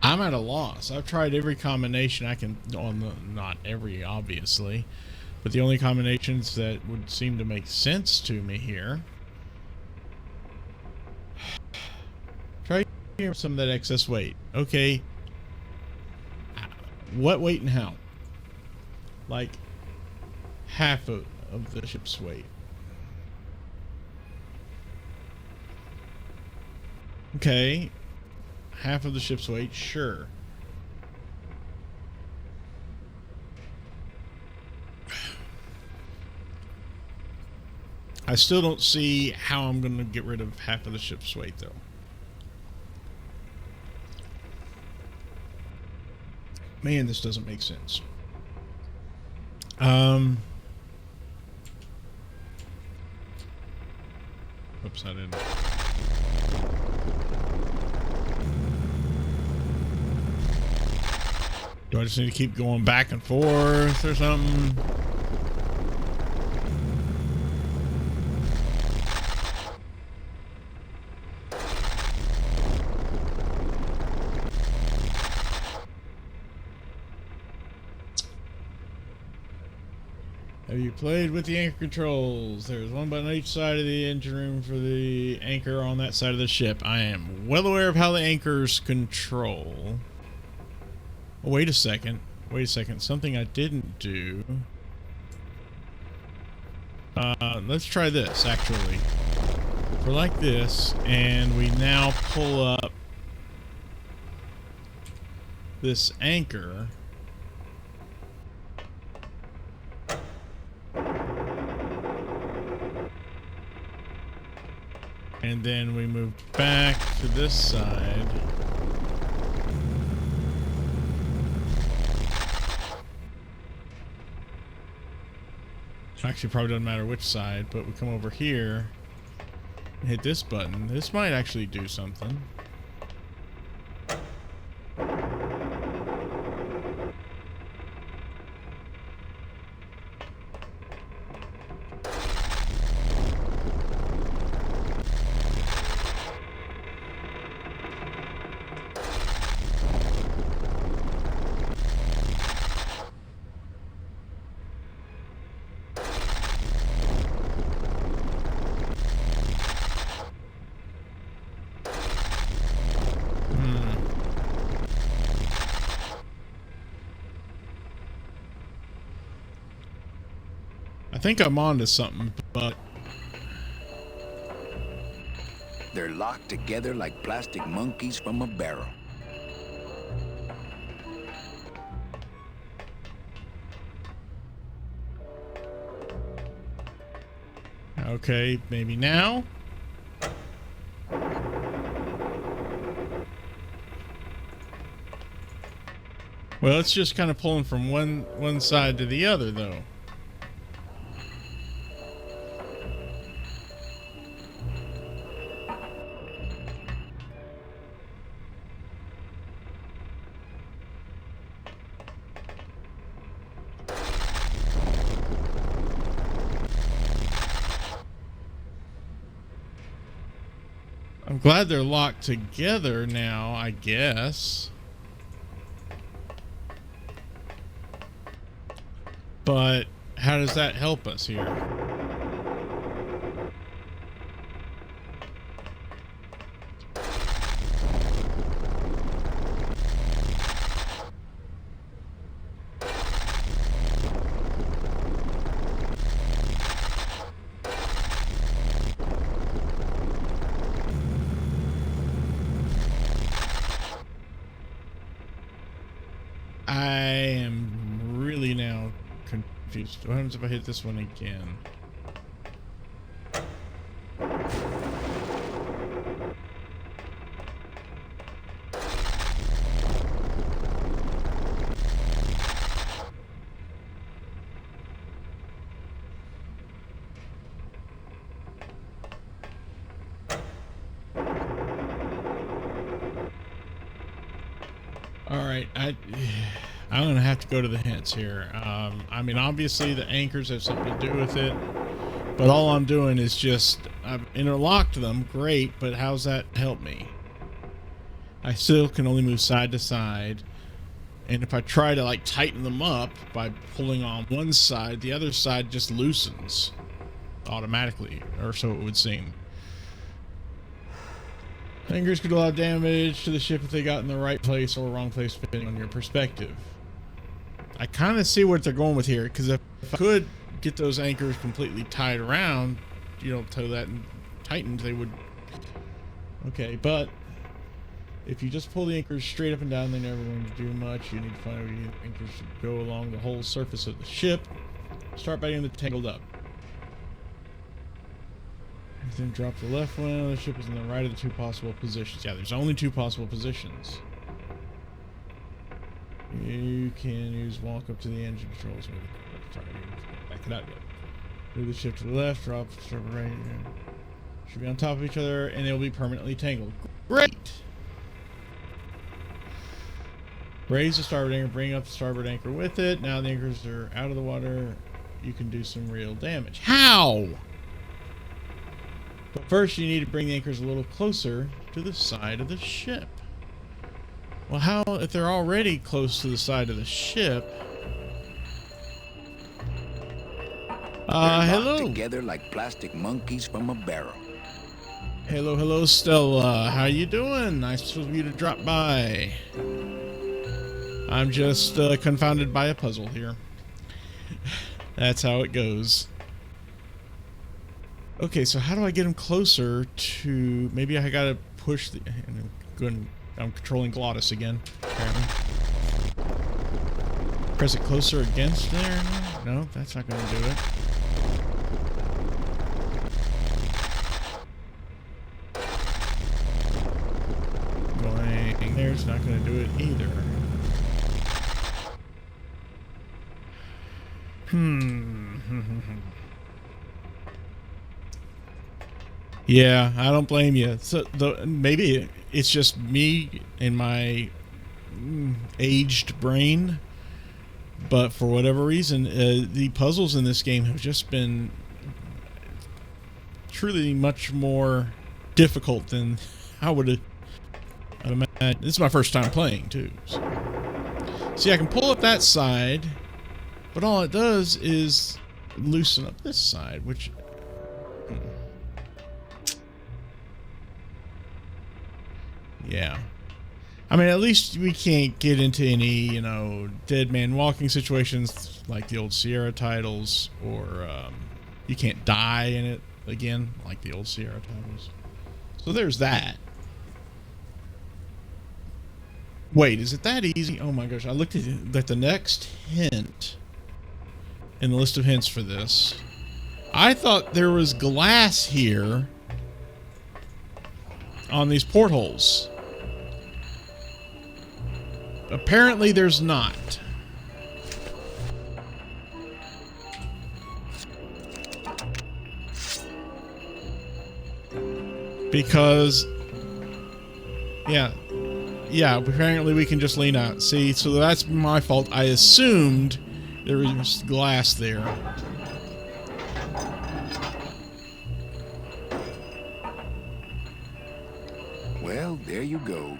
I'm at a loss. I've tried every combination I can, not every, obviously, but the only combinations that would seem to make sense to me here. Try here some of that excess weight. Okay. What weight and how? Like half of the ship's weight. Okay. Half of the ship's weight, sure. I still don't see how I'm going to get rid of half of the ship's weight, though. Man, this doesn't make sense. Oops, I didn't. Do I just need to keep going back and forth or something? Have you played with the anchor controls? There's one button on each side of the engine room for the anchor on that side of the ship. I am well aware of how the anchors control. Oh, wait a second. Wait a second. Something I didn't do. Let's try this, actually. If we're like this, and we now pull up this anchor. And then we moved back to this side. Actually, probably doesn't matter which side, but we come over here and hit this button. This might actually do something. I think I'm onto something, but They're locked together like plastic monkeys from a barrel. okay, maybe now. Well, it's just kind of pulling from one side to the other, though. I'm glad they're locked together now, I guess. But how does that help us here? I am really now confused. What happens if I hit this one again? All right, I'm gonna have to go to the hints here. I mean, obviously the anchors have something to do with it, but all I'm doing is just I've interlocked them. Great, but how's that help me? I still can only move side to side, and if I try to like tighten them up by pulling on one side, the other side just loosens automatically, or so it would seem. Anchors could do a lot of damage to the ship if they got in the right place or wrong place, depending on your perspective. I kind of see what they're going with here, because if I could get those anchors completely tied around, you know, tow that and tightened, they would. Okay, but if you just pull the anchors straight up and down, they're never going to do much. You need to find where the anchors should go along the whole surface of the ship. Start by getting them tangled up. Then drop the left one. The ship is in the right of the 2 possible positions. Yeah, there's only 2 possible positions. You can use walk up to the engine controls. Sorry, back it out. Move the ship to the left, drop the starboard right. Should be on top of each other, and they'll be permanently tangled. Great! Raise the starboard anchor, bring up the starboard anchor with it. Now the anchors are out of the water. You can do some real damage. How? But first, you need to bring the anchors a little closer to the side of the ship. Well, how if they're already close to the side of the ship? Hello. Together like plastic monkeys from a barrel. Hello, Stella. How you doing? Nice of you to drop by. I'm just confounded by a puzzle here. That's how it goes. Okay, so how do I get him closer to... Maybe I gotta push the... I'm controlling Glottis again, apparently. Press it closer against there? No, that's not gonna do it. Going there's not gonna do it either. Yeah, I don't blame you. So maybe it's just me and my aged brain, but for whatever reason, the puzzles in this game have just been truly much more difficult than I would have imagined. This is my first time playing too. So. See, I can pull up that side, but all it does is loosen up this side, which... Yeah. I mean, at least we can't get into any, you know, dead man walking situations like the old Sierra titles, or you can't die in it again like the old Sierra titles. So there's that. Wait, is it that easy? Oh my gosh, I looked at the next hint in the list of hints for this. I thought there was glass here on these portholes. Apparently there's not. Because yeah, apparently we can just lean out. See, so that's my fault. I assumed there was glass there. Well, there you go.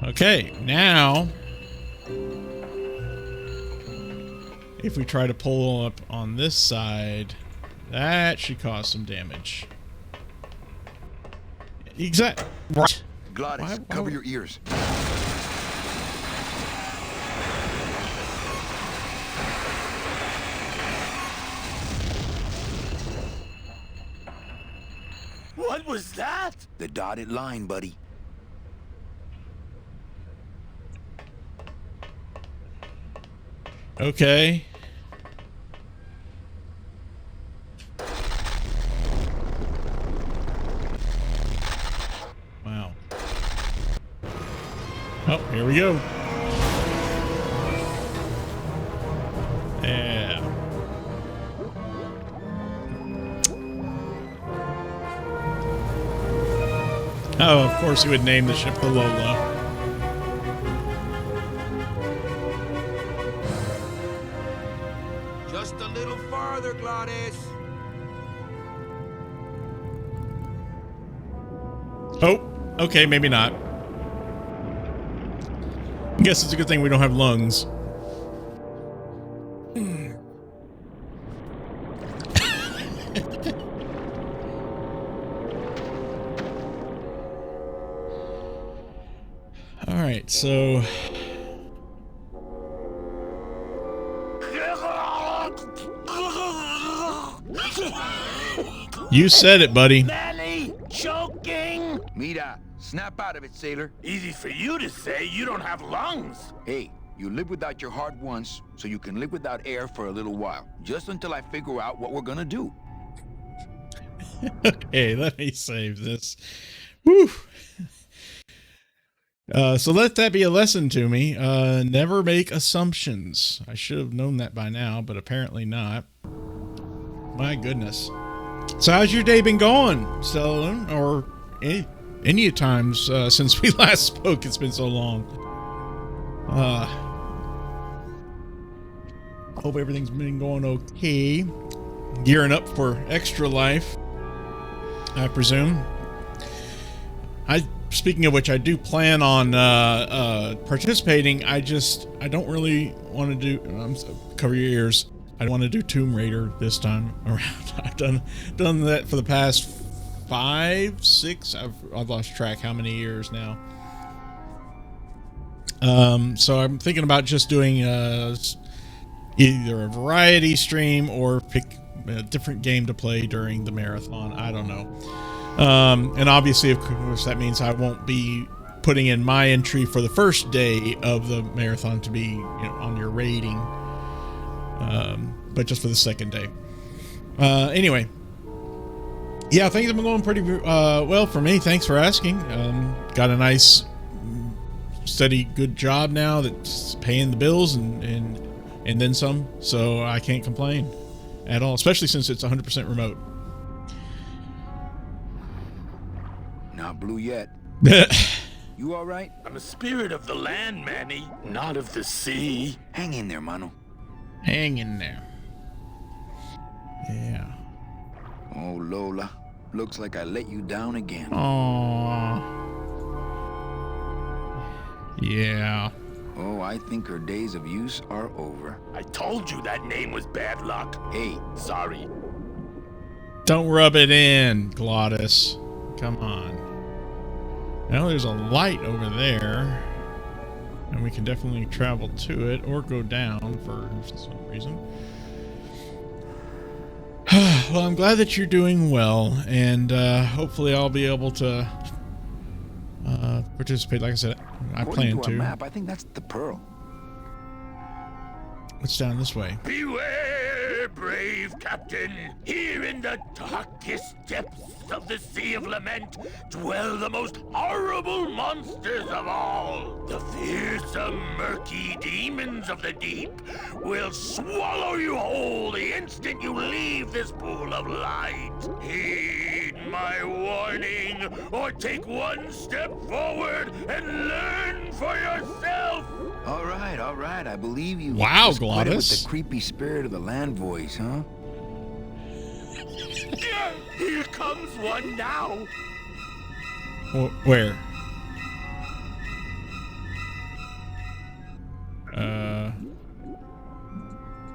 Okay, now if we try to pull up on this side, that should cause some damage. Exact. Right. Glottis, cover your ears. What was that? The dotted line, buddy. Okay. Wow. Oh, here we go. Yeah. Oh, of course he would name the ship the Lola. Just a little farther, Glottis. Oh, okay, maybe not. I guess it's a good thing we don't have lungs. Alright, so You said it, buddy. Manny, choking. Mira, snap out of it, sailor. Easy for you to say. You don't have lungs. Hey, you live without your heart once, so you can live without air for a little while. Just until I figure out what we're gonna do. Okay, let me save this. Woo. So let that be a lesson to me. Never make assumptions. I should have known that by now, but apparently not. My goodness. So how's your day been going, Stellan? Or any times since we last spoke? It's been so long. Hope everything's been going okay. Gearing up for extra life, I presume. Speaking of which, I do plan on participating. I don't really want to do. Cover your ears. I don't want to do Tomb Raider this time around. I've done that for the past 5, 6. I've lost track how many years now. So I'm thinking about just doing either a variety stream or pick a different game to play during the marathon. I don't know. And obviously, of course, that means I won't be putting in my entry for the first day of the marathon to be, on your rating, but just for the second day. Anyway, yeah, things have been going pretty well for me. Thanks for asking. Got a nice, steady, good job now that's paying the bills and then some. So I can't complain at all, especially since it's 100% remote. Not blue yet. You all right? I'm a spirit of the land, Manny, not of the sea. Hang in there, mano. Hang in there. Yeah. Oh, Lola. Looks like I let you down again. Aww. Yeah. Oh, I think her days of use are over. I told you that name was bad luck. Hey, sorry. Don't rub it in, Glottis. Come on. Now there's a light over there, and we can definitely travel to it or go down for some reason. Well, I'm glad that you're doing well, and hopefully I'll be able to participate. Like I said, I plan According to to. our map, I think that's the Pearl. What's down this way? Beware, brave captain. Here in the darkest depths of the Sea of Lament dwell the most horrible monsters of all. The fearsome, murky demons of the deep will swallow you whole the instant you leave this pool of light. Heed my warning, or take one step forward and learn for yourself. All right, I believe you. Wow, Just quit it with Glottis. the creepy spirit of the land voice, huh? Here comes one now. Where?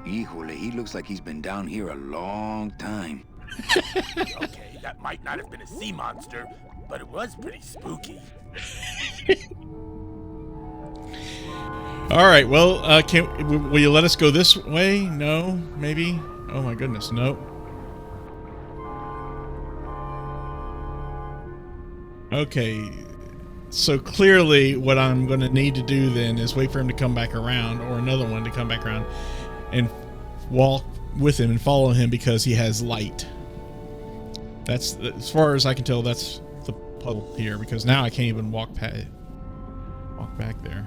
Híjole, he looks like he's been down here a long time. Okay, that might not have been a sea monster, but it was pretty spooky. All right. Well, will you let us go this way? No, maybe. Oh my goodness, no. Okay. So clearly, what I'm going to need to do then is wait for him to come back around, or another one to come back around, and walk with him and follow him because he has light. That's, as far as I can tell, that's the puzzle here, because now I can't even walk back there.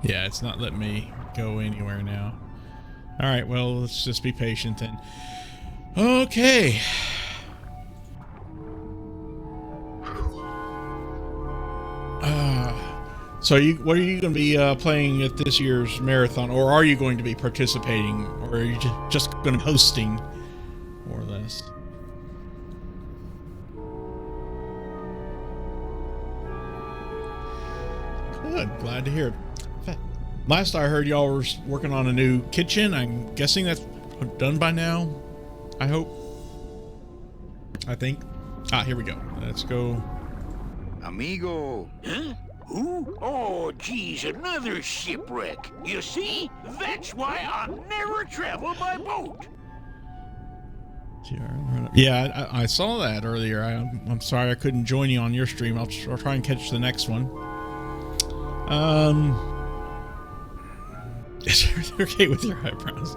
Yeah, it's not letting me go anywhere now. All right, well, let's just be patient then. Okay. So what are you going to be playing at this year's marathon, or are you going to be participating, or are you just going to be hosting, more or less? Good, glad to hear it. Last I heard, y'all were working on a new kitchen. I'm guessing that's done by now. I hope. I think. Ah, here we go. Let's go. Amigo. Huh? Who? Oh, geez, another shipwreck. You see? That's why I never travel by boat. Yeah, I saw that earlier. I'm sorry I couldn't join you on your stream. I'll try and catch the next one. They're okay with your eyebrows.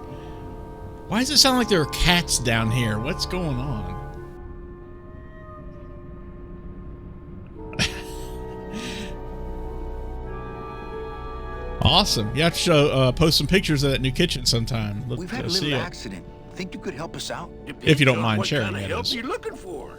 Why does it sound like there are cats down here? What's going on? Awesome. You have to show, post some pictures of that new kitchen sometime. We've had a little accident. Think you could help us out? If you don't mind sharing, what kind of help that is. you looking for?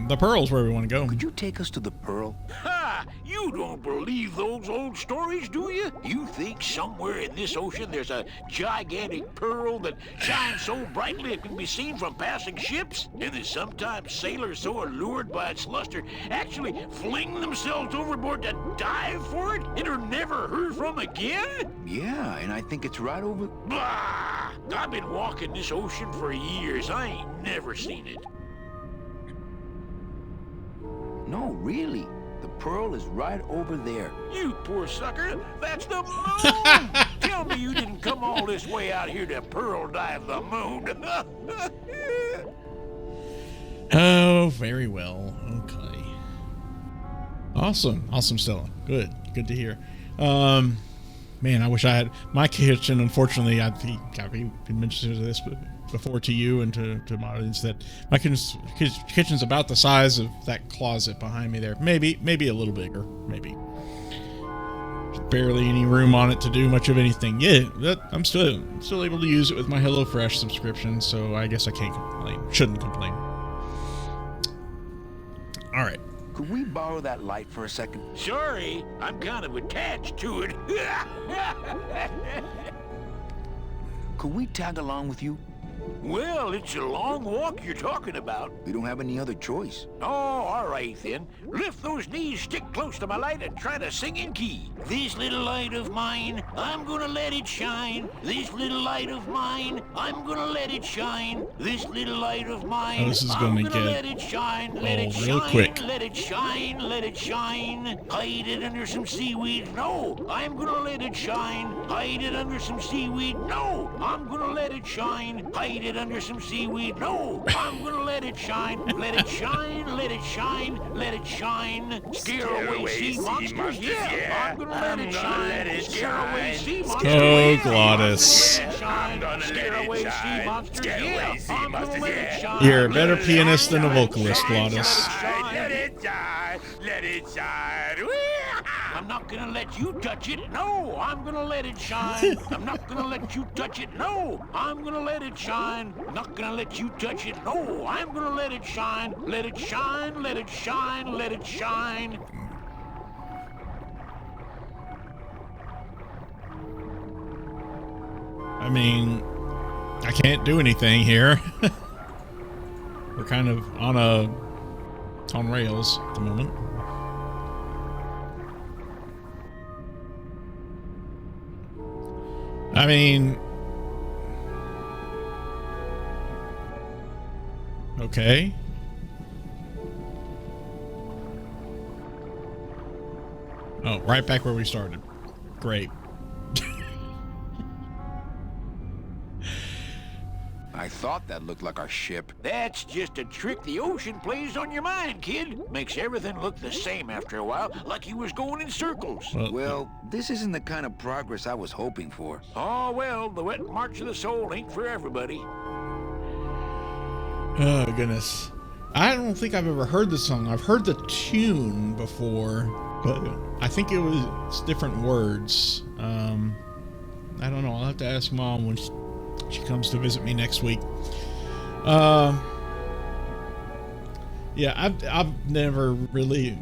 The Pearl's where we want to go. Could you take us to the Pearl? Ha! You don't believe those old stories, do you? You think somewhere in this ocean there's a gigantic pearl that shines so brightly it can be seen from passing ships? And that sometimes sailors so allured by its luster actually fling themselves overboard to dive for it and are never heard from again? Yeah, and I think it's right over... Bah! I've been walking this ocean for years. I ain't never seen it. No, really. The Pearl is right over there. You poor sucker. That's the moon. Tell me you didn't come all this way out here to pearl dive the moon. Oh, very well. Okay. Awesome. Awesome, Stella. Good. Good to hear. Man, I wish I had my kitchen. Unfortunately, I've been mentioning this before to you and to my audience that my kitchen's about the size of that closet behind me there. Maybe a little bigger. Maybe. There's barely any room on it to do much of anything. Yeah, I'm still able to use it with my HelloFresh subscription, so I guess I can't complain. Shouldn't complain. All right. Could we borrow that light for a second? Sorry, I'm kind of attached to it. Could we tag along with you? Well, it's a long walk you're talking about. We don't have any other choice. Oh, all right then. Lift those knees, stick close to my light, and try to sing in key. This little light of mine, I'm gonna let it shine. This little light of mine, I'm gonna let it shine. This little light of mine, oh, this is gonna get let it shine, let it real shine, quick. let it shine, let it shine. Hide it under some seaweed. No, I'm gonna let it shine. Hide it under some seaweed. No, I'm gonna let it shine. Hide it under some seaweed. No, I'm gonna let it shine. Let it shine, let it shine, let it shine. Scare away sea monsters. Yeah, I'm gonna let it shine. Scare away sea monsters. Oh, Glottis. Scare away sea monsters. Yeah, I'm gonna let it shine. You're a better pianist than a vocalist, Glottis. Let it shine. Let it shine. I'm not gonna let you touch it. No, I'm gonna let it shine. I'm not gonna let you touch it. No, I'm gonna let it shine. I'm not gonna let you touch it. No, I'm gonna let it shine. Let it shine. Let it shine. Let it shine. I mean, I can't do anything here. We're kind of on rails at the moment. I mean, okay. Oh, right back where we started. Great. I thought that looked like our ship. That's just a trick the ocean plays on your mind, kid. Makes everything look the same after a while, like you was going in circles. Well, this isn't the kind of progress I was hoping for. Oh, well, the wet march of the soul ain't for everybody. Oh, goodness. I don't think I've ever heard the song. I've heard the tune before, but I think it was different words. I don't know. I'll have to ask Mom when she comes to visit me next week. Yeah, I've never really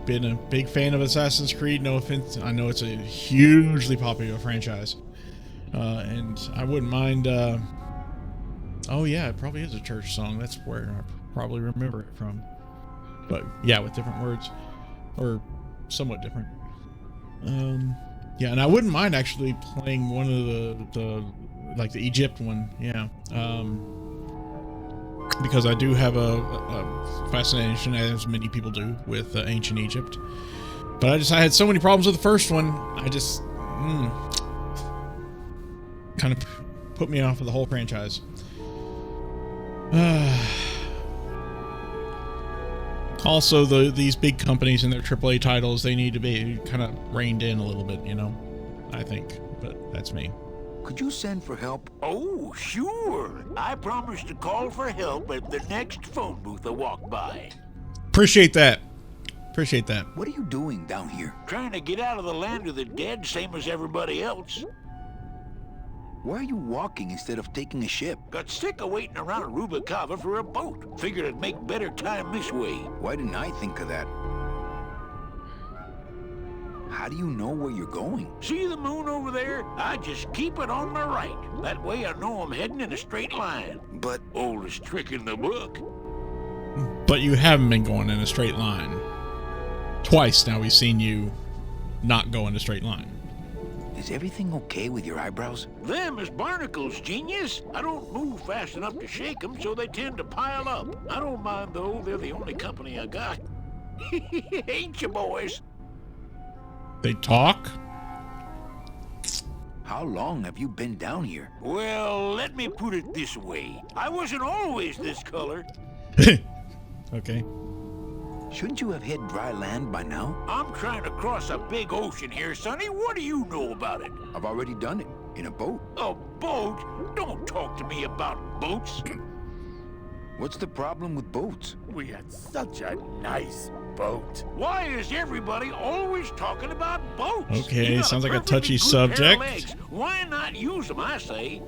been a big fan of Assassin's Creed. No offense. I know it's a hugely popular franchise. And I wouldn't mind... oh, yeah, it probably is a church song. That's where I probably remember it from. But, yeah, with different words. Or somewhat different. Yeah, and I wouldn't mind actually playing one of the like the Egypt one. Yeah. because I do have a fascination, as many people do, with ancient Egypt. But I had so many problems with the first one. I just kind of put me off of the whole franchise. Also, these big companies and their AAA titles, they need to be kind of reined in a little bit, you know, I think. But that's me. Could you send for help? Oh, sure. I promise to call for help at the next phone booth I walk by. Appreciate that. Appreciate that. What are you doing down here? Trying to get out of the land of the dead, same as everybody else. Why are you walking instead of taking a ship? Got sick of waiting around Rubacava for a boat. Figured I'd make better time this way. Why didn't I think of that? How do you know where you're going? See the moon over there? I just keep it on my right. That way I know I'm heading in a straight line. But... Oldest trick in the book. But you haven't been going in a straight line. Twice now we've seen you not go in a straight line. Is everything okay with your eyebrows? Them is barnacles, genius. I don't move fast enough to shake them, so they tend to pile up. I don't mind, though. They're the only company I got. Ain't you, boys? They talk? How long have you been down here? Well, let me put it this way. I wasn't always this color. Okay. Shouldn't you have hit dry land by now? I'm trying to cross a big ocean here, Sonny. What do you know about it? I've already done it. In a boat. A boat? Don't talk to me about boats. What's the problem with boats? We had such a nice boat. Why is everybody always talking about boats? Okay, sounds like a touchy subject. Why not use them, I say?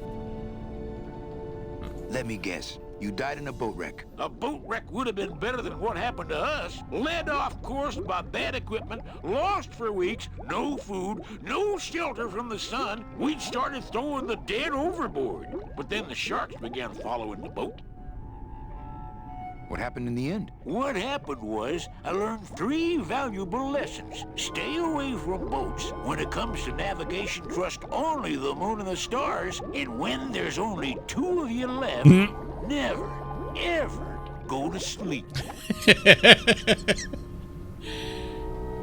Let me guess. You died in a boat wreck. A boat wreck would have been better than what happened to us. Led off course by bad equipment, lost for weeks, no food, no shelter from the sun. We'd started throwing the dead overboard. But then the sharks began following the boat. What happened in the end? What happened was, I learned 3 valuable lessons. Stay away from boats. When it comes to navigation, trust only the moon and the stars. And when there's only 2 of you left, never, ever go to sleep.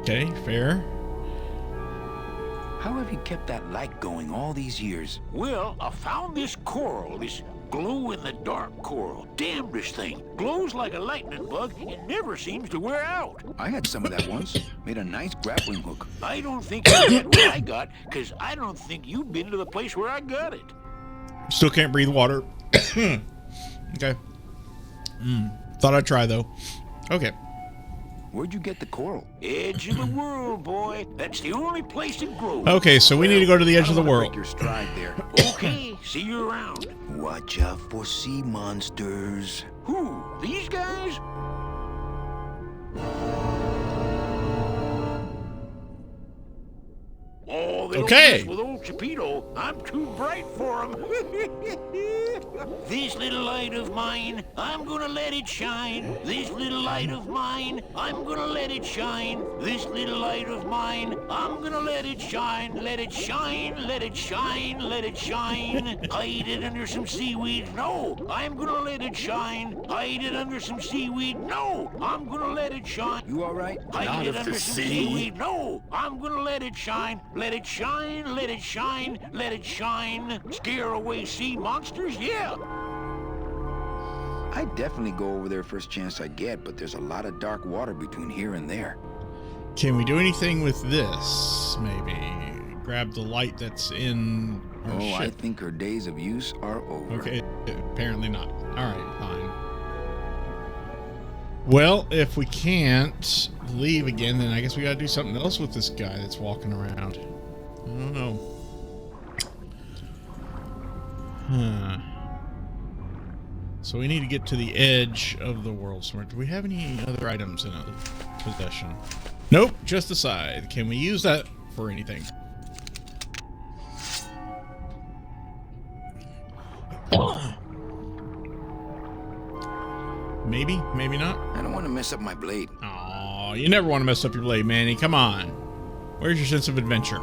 Okay, fair. How have you kept that light going all these years? Well, I found this coral, this glow-in-the-dark coral. Damnedest thing. Glows like a lightning bug and never seems to wear out. I had some of that once. Made a nice grappling hook. I don't think you get what I got, because I don't think you've been to the place where I got it. Still can't breathe water. Okay. Thought I'd try, though. Okay. Where'd you get the coral? Edge of the world, boy. That's the only place it grows. Okay, so we need to go to the edge of the world. Break your stride there. Okay, see you around. Watch out for sea monsters. Who? These guys? Oh, they don't mess with old Chapito. I'm too bright for him. This little light of mine, I'm gonna let it shine. This little light of mine, I'm gonna let it shine. This little light of mine, I'm gonna let it shine. Let it shine, let it shine, let it shine. Hide it under some seaweed. No, I'm gonna let it shine. Hide it under some seaweed. No, I'm gonna let it shine. You all right? Hide it under some seaweed. No, I'm gonna let it shine. Let it shine, let it shine, let it shine. Scare away sea monsters? Yeah. I'd definitely go over there first chance I get, but there's a lot of dark water between here and there. Can we do anything with this? Maybe grab the light that's in our ship. I think her days of use are over. Okay, apparently not. All right, fine. Well, if we can't leave again, then I guess we gotta do something else with this guy that's walking around. I don't know. So we need to get to the edge of the world somewhere. Do we have any other items in possession? Nope, just the side. Can we use that for anything? Maybe, maybe not. I don't want to mess up my blade. Oh, you never want to mess up your blade, Manny. Come on. Where's your sense of adventure?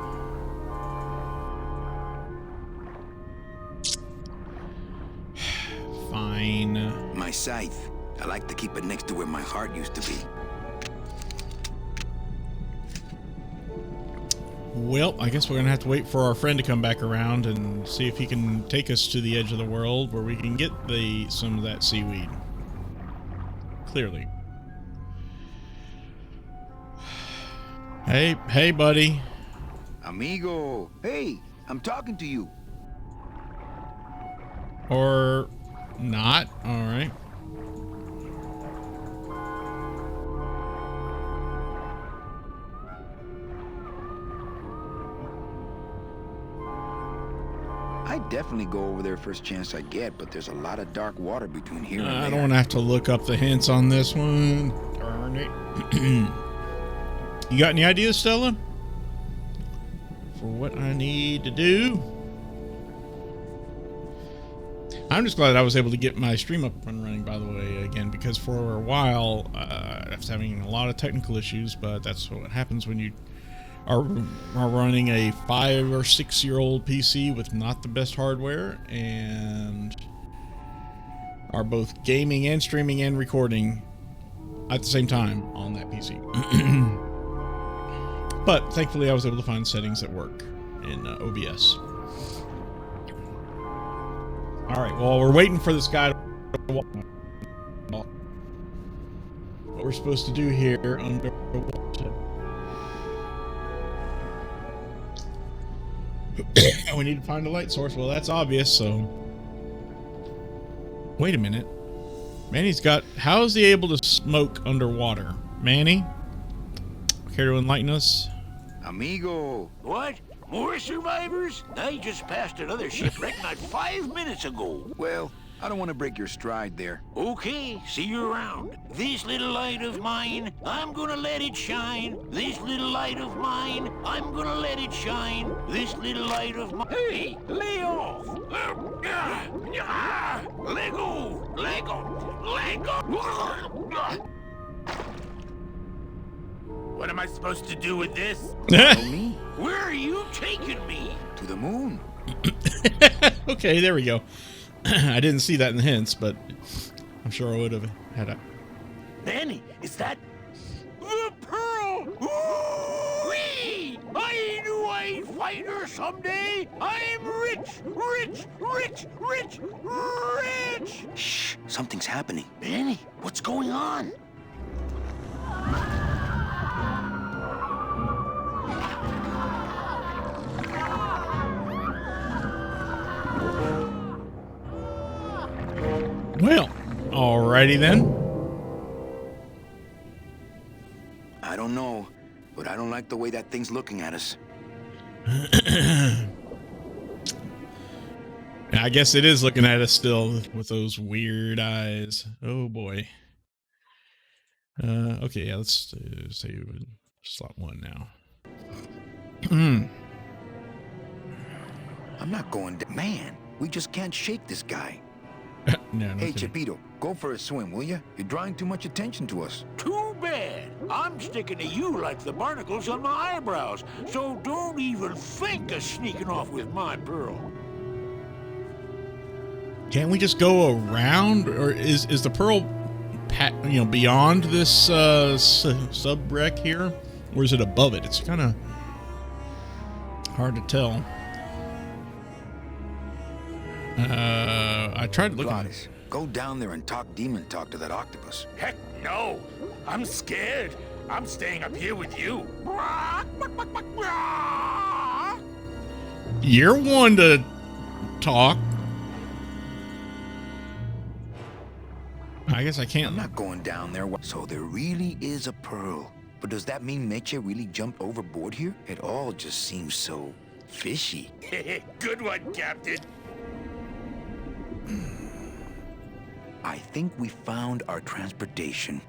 Fine. My my scythe. I like to keep it next to where my heart used to be. Well, I guess we're gonna have to wait for our friend to come back around and see if he can take us to the edge of the world where we can get some of that seaweed. Clearly. Hey, buddy. Amigo, hey, I'm talking to you. Or not. All right. I'd definitely go over there first chance I get, but there's a lot of dark water between here and there. I don't want to have to look up the hints on this one. Darn it. You got any ideas, Stella? For what I need to do? I'm just glad I was able to get my stream up and running, by the way, again, because for a while I was having a lot of technical issues, but that's what happens when you are running a 5 or 6 year old PC with not the best hardware and are both gaming and streaming and recording at the same time on that PC. But thankfully I was able to find settings that work in OBS. Alright, well, we're waiting for this guy to walk. What we're supposed to do here under water. We need to find a light source. Well, that's obvious, so... Wait a minute. Manny's got... How is he able to smoke underwater? Manny? Care to enlighten us? Amigo! What? More survivors? I just passed another shipwreck not 5 minutes ago. Well, I don't want to break your stride there. Okay, see you around. This little light of mine, I'm gonna let it shine. This little light of mine, I'm gonna let it shine. This little light of mine... Hey, lay off! Let go! Let go! Let go! What am I supposed to do with this? Follow me. Where are you taking me? To the moon. Okay, there we go. I didn't see that in the hints, but I'm sure I would have had a... Manny, is that... The pearl! Whee! I knew I'd find her someday! I'm rich! Rich! Rich! Rich! Rich! Shh! Something's happening. Manny, what's going on? Well, alrighty then. I don't know, but I don't like the way that thing's looking at us. I guess it is looking at us still with those weird eyes. Oh boy. Okay, yeah, let's say slot 1 now. I'm not going to... Man, we just can't shake this guy. No, Hey, kidding. Chipito, go for a swim, will you? You're drawing too much attention to us. Too bad. I'm sticking to you like the barnacles on my eyebrows, so don't even think of sneaking off with my pearl. Can't we just go around, or is the pearl, beyond this sub wreck here, or is it above it? It's kind of hard to tell. I tried looking. Glottis, go down there and talk demon talk to that octopus. Heck no! I'm scared. I'm staying up here with you. You're one to talk. I guess I can't. I'm not going down there. So there really is a pearl. But does that mean Meche really jumped overboard here? It all just seems so fishy. Good one, Captain. I think we found our transportation.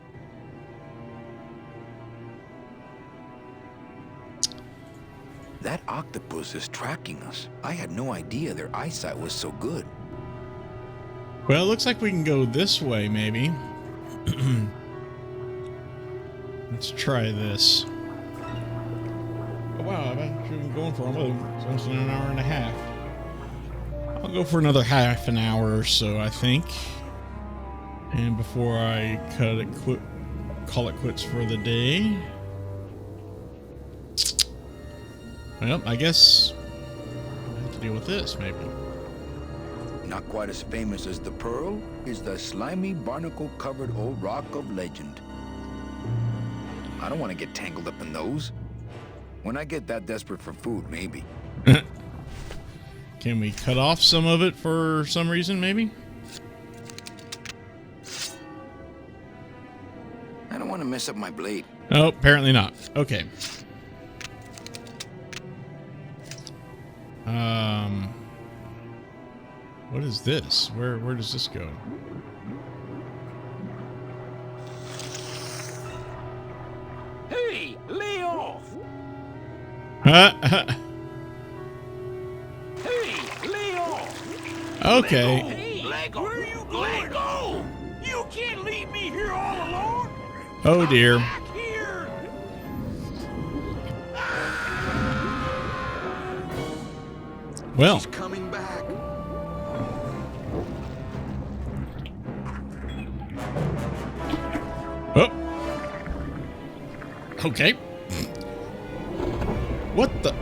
That octopus is tracking us. I had no idea their eyesight was so good. Well, it looks like we can go this way, maybe. Let's try this. Oh, wow, I've actually been going for almost an hour and a half. I'll go for another half an hour or so, I think. And before I call it quits for the day. Well, I guess I have to deal with this, maybe. Not quite as famous as the Pearl is the slimy, barnacle-covered old rock of legend. I don't want to get tangled up in those. When I get that desperate for food, maybe. Can we cut off some of it for some reason, maybe? I don't want to mess up my blade. Oh, apparently not. Okay. What is this? Where does this go? Hey, lay off! Huh? Hey, lay off! Okay. Hey, let go! Where are you going? Let go! You can't leave me here all alone! Oh dear. Back here! Well. He's coming back. Oh. Okay. What the?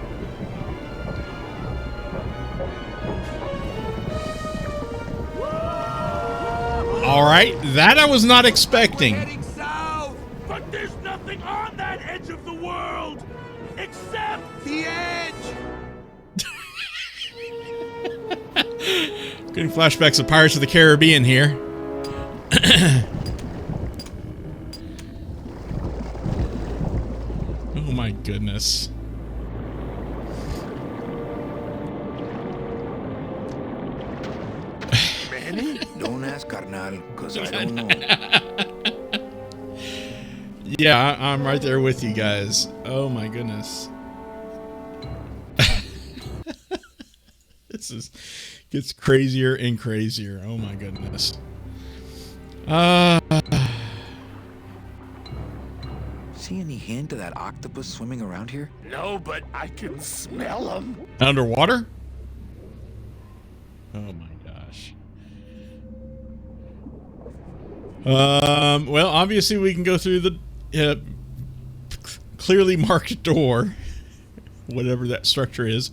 All right, that I was not expecting. Heading south! But there's nothing on that edge of the world! Except the edge! Getting flashbacks of Pirates of the Caribbean here. Oh my goodness. Manny? Don't ask, carnal, because I don't know. Yeah, I'm right there with you guys. Oh my goodness. This gets crazier and crazier. Oh my goodness. See any hint of that octopus swimming around here? No, but I can smell them. Underwater? Oh my gosh. Well, obviously we can go through the clearly marked door, whatever that structure is.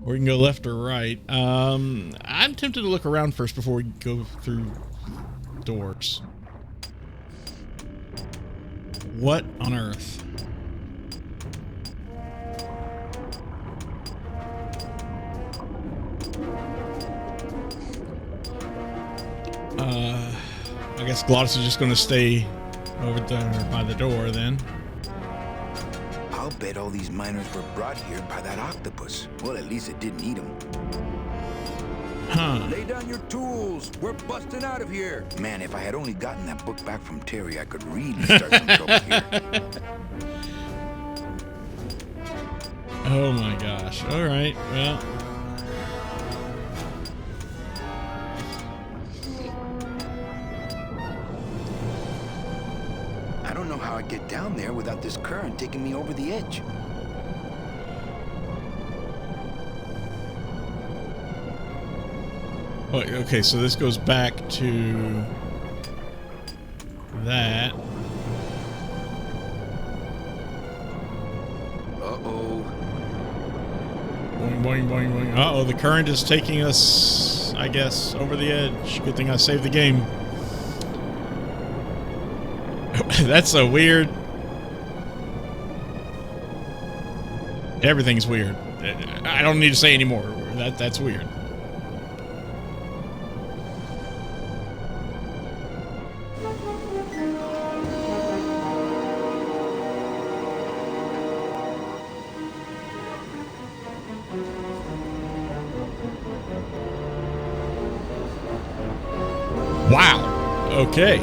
Or we can go left or right. I'm tempted to look around first before we go through doors. What on earth? I guess Glottis is just going to stay over there by the door then. I'll bet all these miners were brought here by that octopus. Well, at least it didn't eat them. Huh. Lay down your tools. We're busting out of here. Man, if I had only gotten that book back from Terry, I could really start some trouble here. Oh my gosh. All right. Well. I don't know how I get down there without this current taking me over the edge. Oh, okay, so this goes back to that. Uh-oh. Boing, boing, boing, boing. Uh-oh, the current is taking us, I guess, over the edge. Good thing I saved the game. That's a weird... Everything's weird. I don't need to say any more. That's weird. Wow. Okay.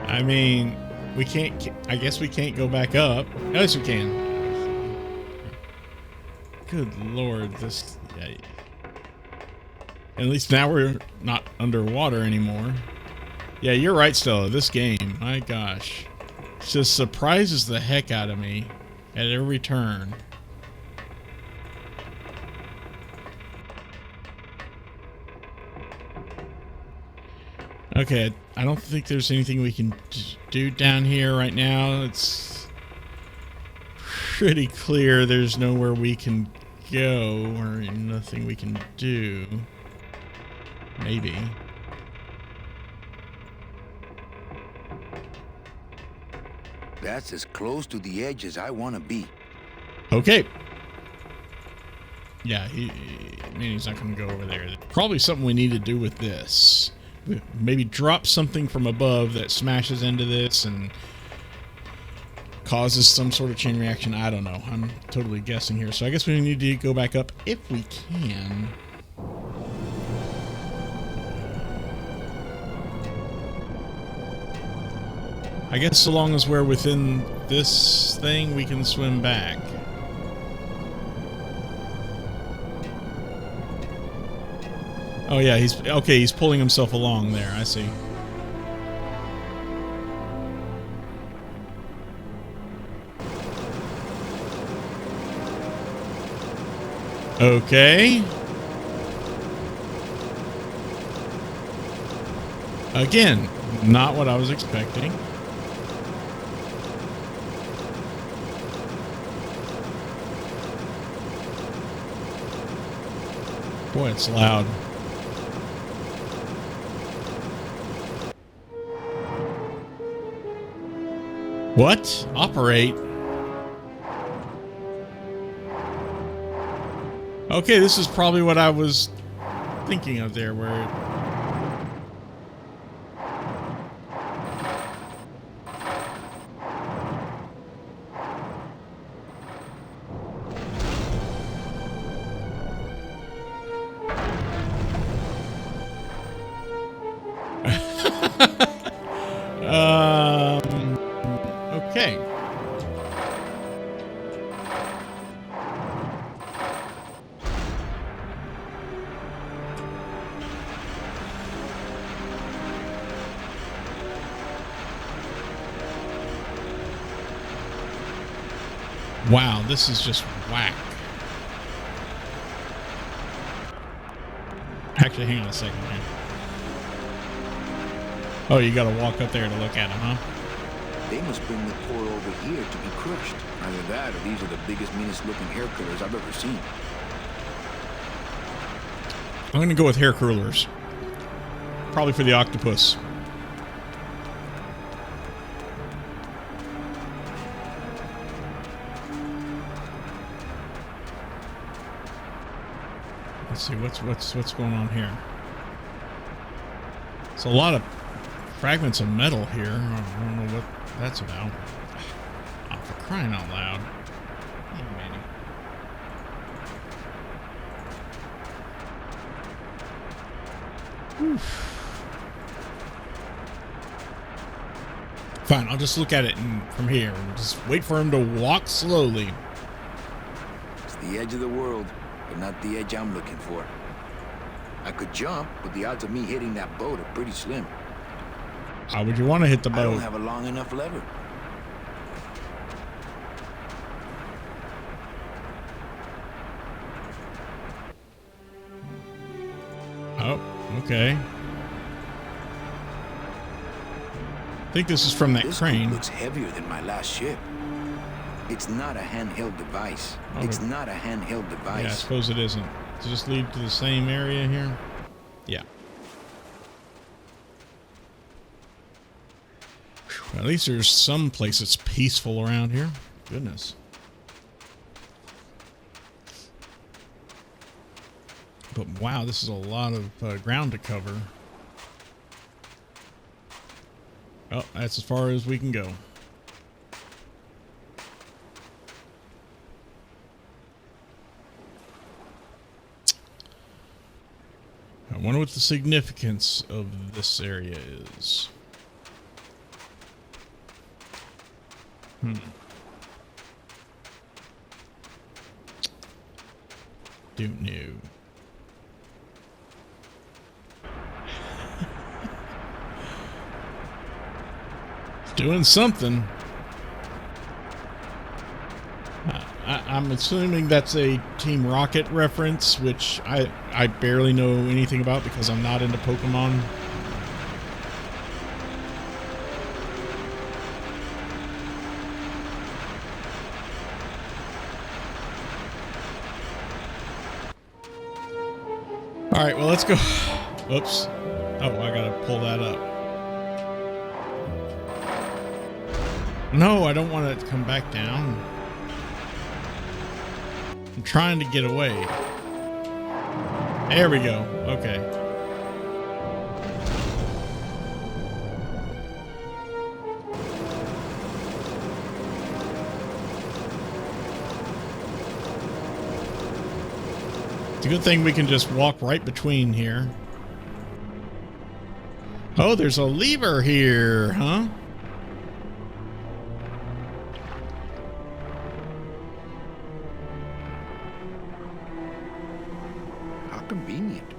I mean, we can't... I guess we can't go back up. Yes, we can. Good lord, this... Yeah. At least now we're not underwater anymore. Yeah, you're right, Stella. This game, my gosh, just surprises the heck out of me at every turn. Okay, I don't think there's anything we can do down here right now. It's pretty clear there's nowhere we can go or nothing we can do. Maybe. That's as close to the edge as I want to be. Okay. Yeah, he's not going to go over there. Probably something we need to do with this. Maybe drop something from above that smashes into this and causes some sort of chain reaction. I don't know. I'm totally guessing here. So I guess we need to go back up if we can. I guess so long as we're within this thing, we can swim back. Oh yeah, he's pulling himself along there, I see. Okay. Again, not what I was expecting. Boy, it's loud. What? Operate? Okay, this is probably what I was thinking of there, where okay. Wow, this is just whack. Actually, hang on a second, man. Oh, you gotta walk up there to look at them, huh? They must bring the core over here to be crushed. Either that or these are the biggest, meanest looking hair curlers I've ever seen. I'm gonna go with hair curlers. Probably for the octopus. Let's see what's going on here. It's a lot of fragments of metal here. I don't know what that's about. Oh, for crying out loud. Hey, Manny. Fine, I'll just look at it from here and just wait for him to walk slowly. It's the edge of the world, but not the edge I'm looking for. I could jump, but the odds of me hitting that boat are pretty slim. How would you want to hit the boat? I don't have a long enough lever. Oh, okay. I think this is from that crane. This looks heavier than my last ship. It's not a handheld device. Oh, it's not a handheld device. Yeah, I suppose it isn't. Does it just lead to the same area here? Yeah. At least there's some place that's peaceful around here. Goodness. But wow, this is a lot of ground to cover. Oh, that's as far as we can go. I wonder what the significance of this area is. Don't know. It's doing something. I'm assuming that's a Team Rocket reference, which I barely know anything about because I'm not into Pokemon. All right, well, let's go. Oops. Oh, I gotta pull that up. No, I don't want it to come back down. I'm trying to get away. There we go. Okay. It's a good thing we can just walk right between here. Oh, there's a lever here, huh? How convenient.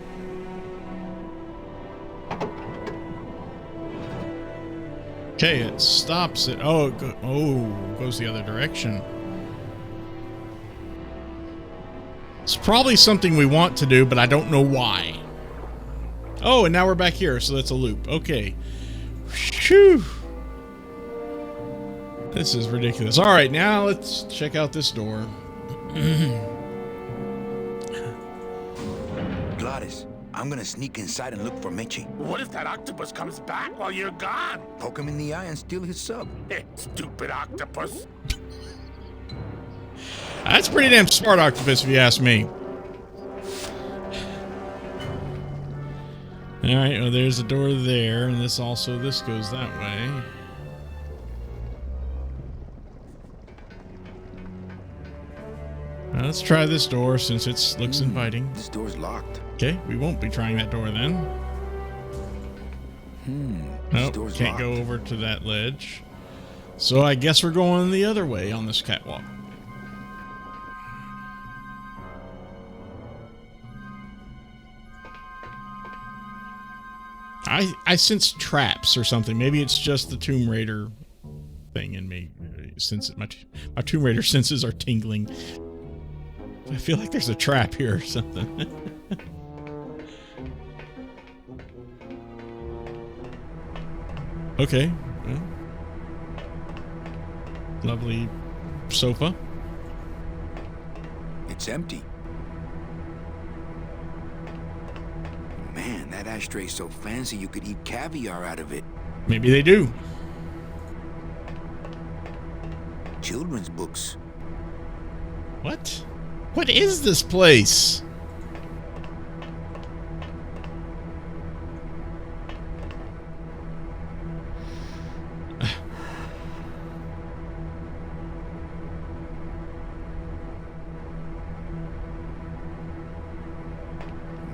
Okay, it stops it. Oh, goes the other direction. It's probably something we want to do, but I don't know why. Oh, and now we're back here, so that's a loop. Okay. Phew. This is ridiculous. All right, now let's check out this door. Gladys, I'm gonna sneak inside and look for Mitchie. What if that octopus comes back while you're gone? Poke him in the eye and steal his sub. Stupid octopus. That's pretty damn smart octopus, if you ask me. All right, well, there's a door there, and this goes that way. Now, let's try this door since it looks inviting. This door's locked. Okay, we won't be trying that door then. Nope, can't go over to that ledge. So I guess we're going the other way on this catwalk. I sense traps or something. Maybe it's just the Tomb Raider thing in me. Since my Tomb Raider senses are tingling. I feel like there's a trap here or something. Okay. Well, lovely sofa. It's empty. Man, that ashtray's so fancy you could eat caviar out of it. Maybe they do. Children's books. What? What is this place?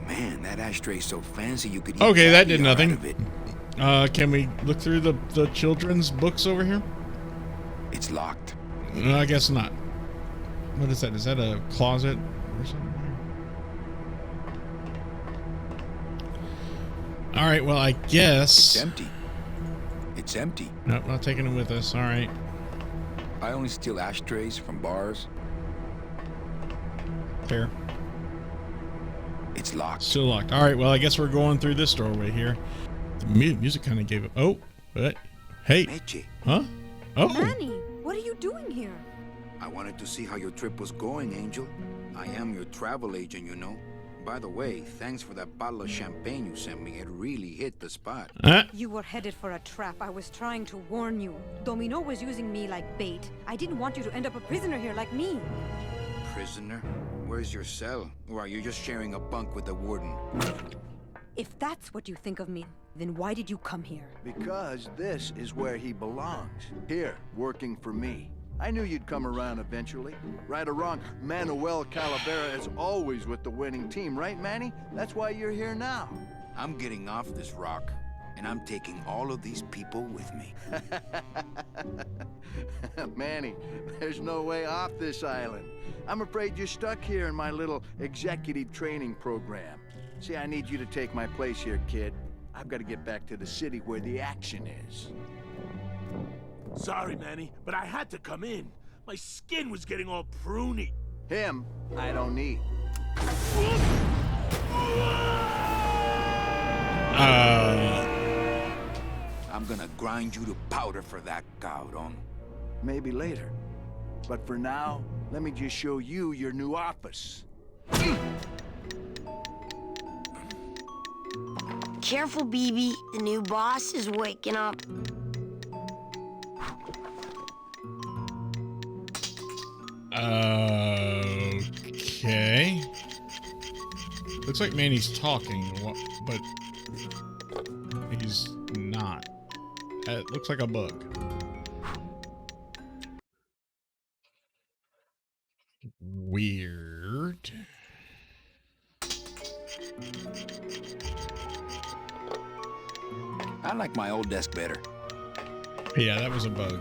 Man, that ashtray's so fancy you could eat Okay, that did caviar nothing. out of it. Can we look through the children's books over here? It's locked. No, I guess not. What is that? Is that a closet or something? All right, well, I guess... It's empty. It's empty. Nope, not taking it with us. All right. I only steal ashtrays from bars. Fair. It's locked. Still locked. All right, well, I guess we're going through this doorway here. The music kind of gave up. Oh, but hey. Mitchie. Huh? Oh. Manny, what are you doing here? I wanted to see how your trip was going, Angel. I am your travel agent, you know. By the way, thanks for that bottle of champagne you sent me. It really hit the spot. You were headed for a trap. I was trying to warn you. Domino was using me like bait. I didn't want you to end up a prisoner here like me. Prisoner? Where's your cell? Or are you just sharing a bunk with the warden? If that's what you think of me, then why did you come here? Because this is where he belongs. Here, working for me. I knew you'd come around eventually. Right or wrong, Manuel Calavera is always with the winning team, right, Manny? That's why you're here now. I'm getting off this rock, and I'm taking all of these people with me. Manny, there's no way off this island. I'm afraid you're stuck here in my little executive training program. See, I need you to take my place here, kid. I've got to get back to the city where the action is. Sorry, Manny, but I had to come in. My skin was getting all pruny. Him, I don't need. I'm gonna grind you to powder for that, cabrón. Maybe later. But for now, let me just show you your new office. careful, BB. The new boss is waking up. Okay. Looks like Manny's talking, but he's not. It looks like a bug. Weird. I like my old desk better. Yeah, that was a bug.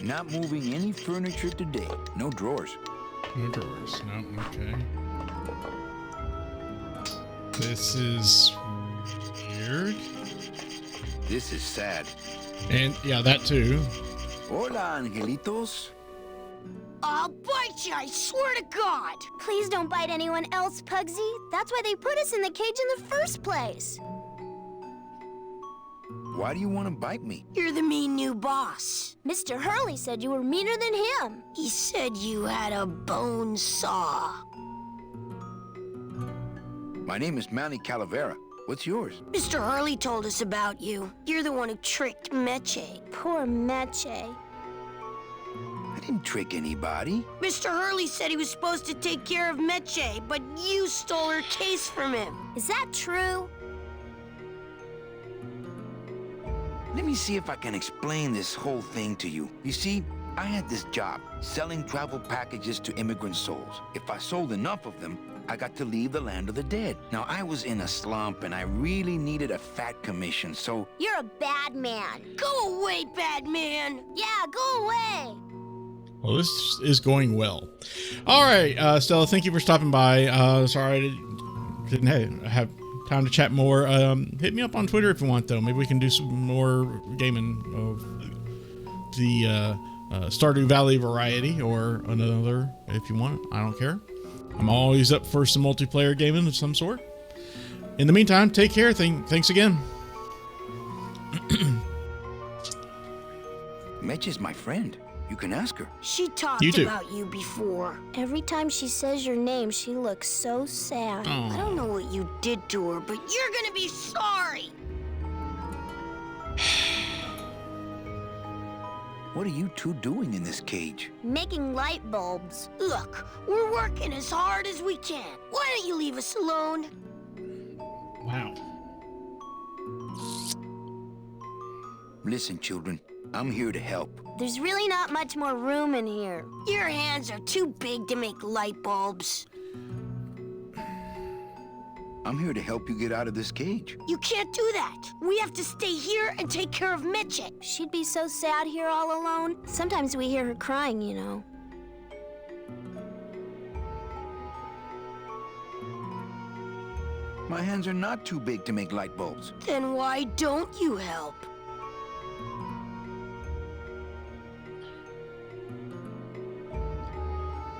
Not moving any furniture today. No drawers. No drawers. No, okay. This is weird. This is sad. And yeah, that too. Hola, angelitos. I'll bite you, I swear to God! Please don't bite anyone else, Pugsy. That's why they put us in the cage in the first place. Why do you want to bite me? You're the mean new boss. Mr. Hurley said you were meaner than him. He said you had a bone saw. My name is Manny Calavera. What's yours? Mr. Hurley told us about you. You're the one who tricked Meche. Poor Meche. I didn't trick anybody. Mr. Hurley said he was supposed to take care of Meche, but you stole her case from him. Is that true? Let me see if I can explain this whole thing to you. You see, I had this job, selling travel packages to immigrant souls. If I sold enough of them, I got to leave the land of the dead. Now, I was in a slump, and I really needed a fat commission, so... You're a bad man. Go away, bad man! Yeah, go away! Well, this is going well. All right, Stella, thank you for stopping by. Sorry I didn't have time to chat more. Hit me up on Twitter if you want, though. Maybe we can do some more gaming of the Stardew Valley variety or another if you want. I don't care. I'm always up for some multiplayer gaming of some sort. In the meantime, take care. Thanks again. Mitch is my friend. You can ask her. She talked about you before. Every time she says your name, she looks so sad. Oh. I don't know what you did to her, but you're gonna be sorry. What are you two doing in this cage? Making light bulbs. Look, we're working as hard as we can. Why don't you leave us alone? Wow. Listen, children, I'm here to help. There's really not much more room in here. Your hands are too big to make light bulbs. I'm here to help you get out of this cage. You can't do that. We have to stay here and take care of Mitchell. She'd be so sad here all alone. Sometimes we hear her crying, you know. My hands are not too big to make light bulbs. Then why don't you help?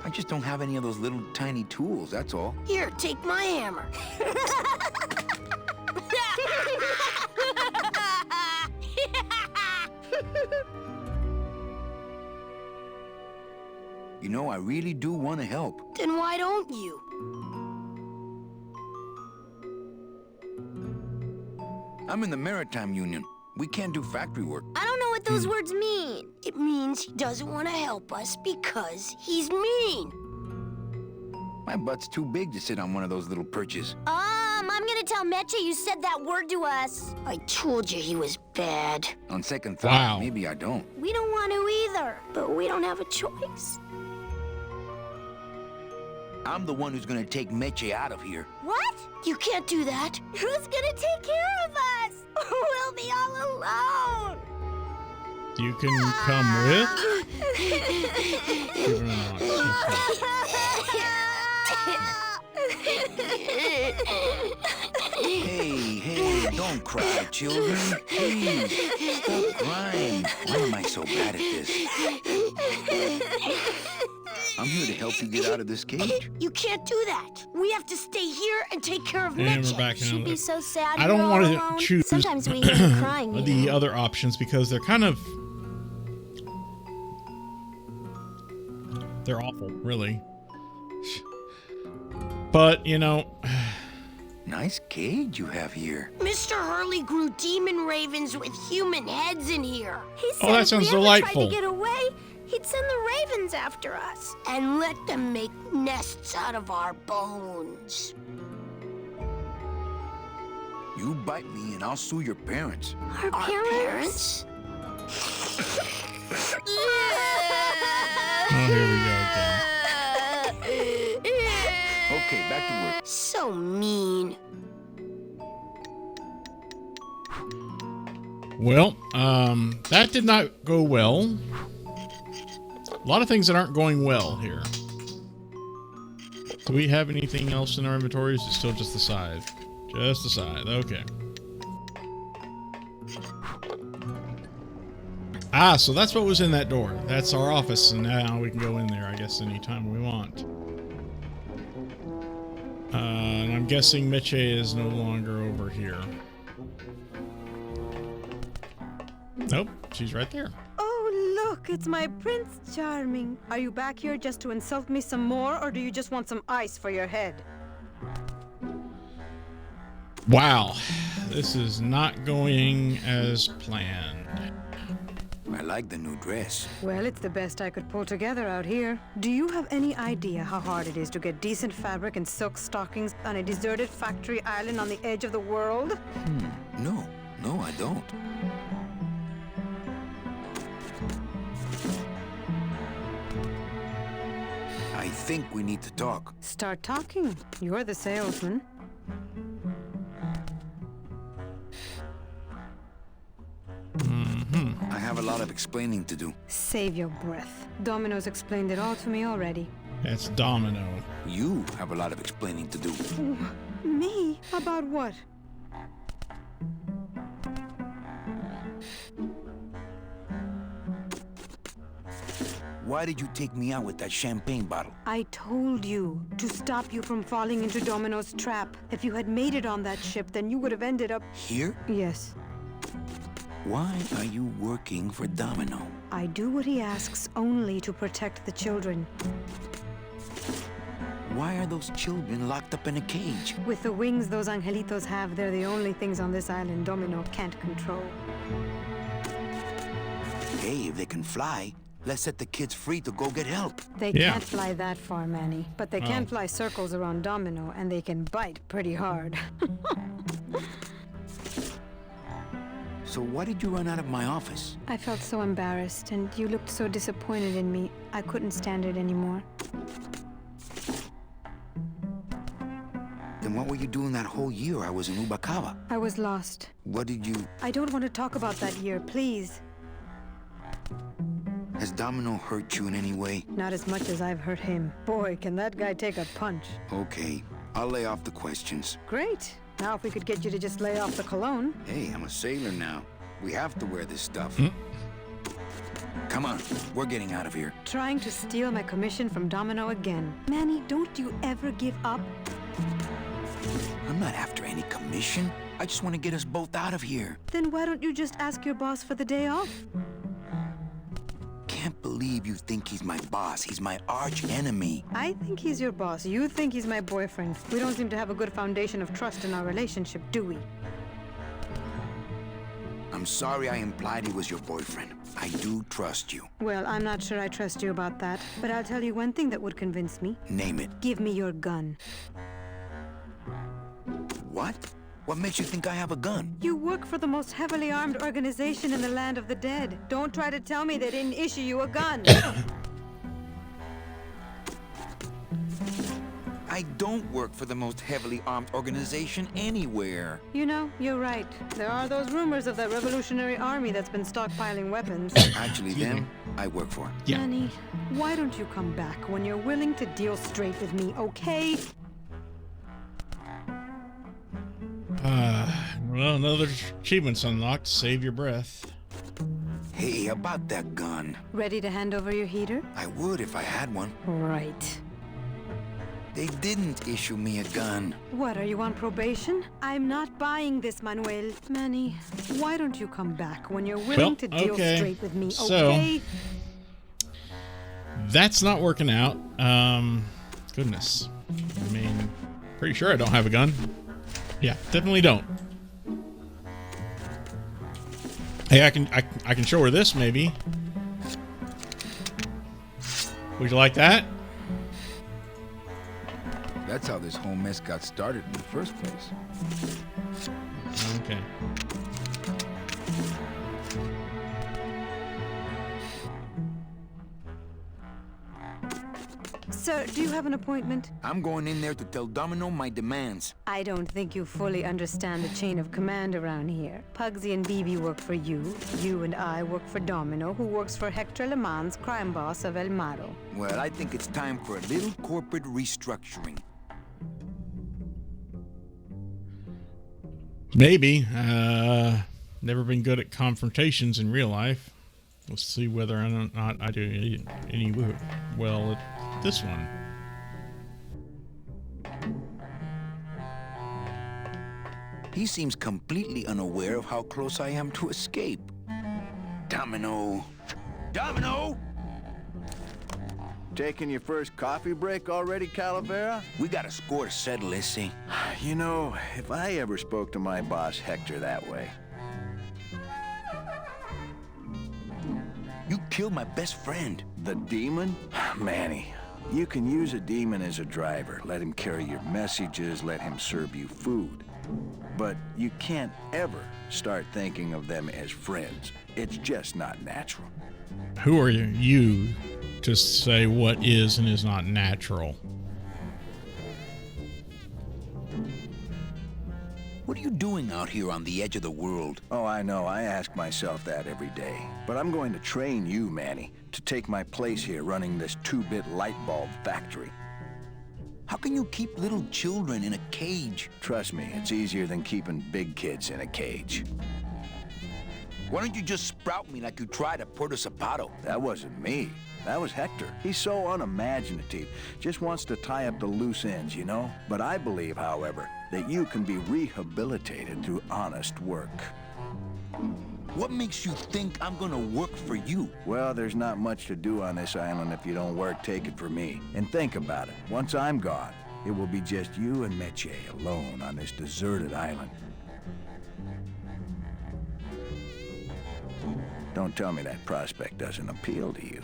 I just don't have any of those little tiny tools, that's all. Here, take my hammer. You know, I really do want to help. Then why don't you? I'm in the Maritime Union. We can't do factory work. I don't know what those words mean. It means he doesn't want to help us because he's mean. My butt's too big to sit on one of those little perches. I'm gonna tell Meche you said that word to us. I told you he was bad. On second thought, maybe I don't. We don't want to either, but we don't have a choice. I'm the one who's gonna take Meche out of here. What? You can't do that. Who's gonna take care of us? We'll be all alone. You can come with. Give her Hey, don't cry, children. Please, stop crying. Why am I so bad at this? I'm here to help you get out of this cage. You can't do that. We have to stay here and take care of Mitch. She'd be so sad. I don't want to choose Sometimes we hear her crying. the other options because they're kind of... They're awful, really. But, you know... Nice cage you have here. Mr. Hurley grew demon ravens with human heads in here. He said that if sounds we ever delightful. tried to get away, he'd send the ravens after us. And let them make nests out of our bones. You bite me and I'll sue your parents. Our parents? Oh, here we go again. Okay, back to work. So mean. Well, that did not go well. A lot of things that aren't going well here. Do we have anything else in our inventories? It's still just the scythe. Just the scythe. Okay. Ah, so that's what was in that door. That's our office, and now we can go in there, I guess, anytime we want. And I'm guessing Meche is no longer over here. Nope, she's right there. Oh, look, it's my Prince Charming. Are you back here just to insult me some more, or do you just want some ice for your head? Wow, this is not going as planned. I like the new dress. Well, it's the best I could pull together out here. Do you have any idea how hard it is to get decent fabric and silk stockings on a deserted factory island on the edge of the world? No, I don't. I think we need to talk. Start talking. You're the salesman. I have a lot of explaining to do. Save your breath. Domino's explained it all to me already. That's Domino. You have a lot of explaining to do. Me? About what? Why did you take me out with that champagne bottle? I told you to stop you from falling into Domino's trap. If you had made it on that ship, then you would have ended up... Here? Yes. Why are you working for Domino? I do what he asks only to protect the children. Why are those children locked up in a cage? With the wings those angelitos have, they're the only things on this island Domino can't control. Hey, if they can fly, let's set the kids free to go get help. They can't fly that far, Manny. But they can fly circles around Domino, and they can bite pretty hard. So why did you run out of my office? I felt so embarrassed, and you looked so disappointed in me. I couldn't stand it anymore. Then what were you doing that whole year I was in Ubacava? I was lost. What did you... I don't want to talk about that year, please. Has Domino hurt you in any way? Not as much as I've hurt him. Boy, can that guy take a punch. Okay, I'll lay off the questions. Great. Now if we could get you to just lay off the cologne. Hey, I'm a sailor now. We have to wear this stuff. Come on, we're getting out of here. Trying to steal my commission from Domino again. Manny, don't you ever give up? I'm not after any commission. I just want to get us both out of here. Then why don't you just ask your boss for the day off? Can't believe you think he's my boss. He's my arch enemy. I think he's your boss. You think he's my boyfriend. We don't seem to have a good foundation of trust in our relationship, do we? I'm sorry I implied he was your boyfriend. I do trust you. Well, I'm not sure I trust you about that, but I'll tell you one thing that would convince me. Name it. Give me your gun. What? What makes you think I have a gun? You work for the most heavily armed organization in the land of the dead. Don't try to tell me they didn't issue you a gun. I don't work for the most heavily armed organization anywhere. You know, you're right. There are those rumors of that Revolutionary Army that's been stockpiling weapons. Actually, them, I work for. Yeah. Danny, why don't you come back when you're willing to deal straight with me, okay? Well, another achievement's unlocked. Save your breath. Hey, about that gun. Ready to hand over your heater? I would if I had one. Right. They didn't issue me a gun. What, are you on probation? I'm not buying this, Manuel. Manny, why don't you come back when you're willing to deal straight with me, okay? That's not working out. Goodness. I mean, Pretty sure I don't have a gun. Yeah, definitely don't. Hey, I can show her this maybe. Would you like that? That's how this whole mess got started in the first place. Okay. Sir, do you have an appointment? I'm going in there to tell Domino my demands. I don't think you fully understand the chain of command around here. Pugsy and BB work for you. You and I work for Domino, who works for Hector Le Mans, crime boss of El Maro. Well, I think it's time for a little corporate restructuring. Maybe. Never been good at confrontations in real life. Let's see whether or not I do any well at this one. He seems completely unaware of how close I am to escape. Domino! Domino! Taking your first coffee break already, Calavera? We got a score to settle, Issy. You know, if I ever spoke to my boss Hector that way... You killed my best friend. The demon? Manny, you can use a demon as a driver. Let him carry your messages, let him serve you food. But you can't ever start thinking of them as friends. It's just not natural. Who are you to say what is and is not natural? What are you doing out here on the edge of the world? Oh, I know. I ask myself that every day. But I'm going to train you, Manny, to take my place here running this 2-bit light bulb factory. How can you keep little children in a cage? Trust me, it's easier than keeping big kids in a cage. Why don't you just sprout me like you tried at Puerto Zapato? That wasn't me. That was Hector. He's so unimaginative. Just wants to tie up the loose ends, you know? But I believe, however, that you can be rehabilitated through honest work. What makes you think I'm gonna work for you? Well, there's not much to do on this island if you don't work, take it from me. And think about it. Once I'm gone, it will be just you and Meche alone on this deserted island. Don't tell me that prospect doesn't appeal to you.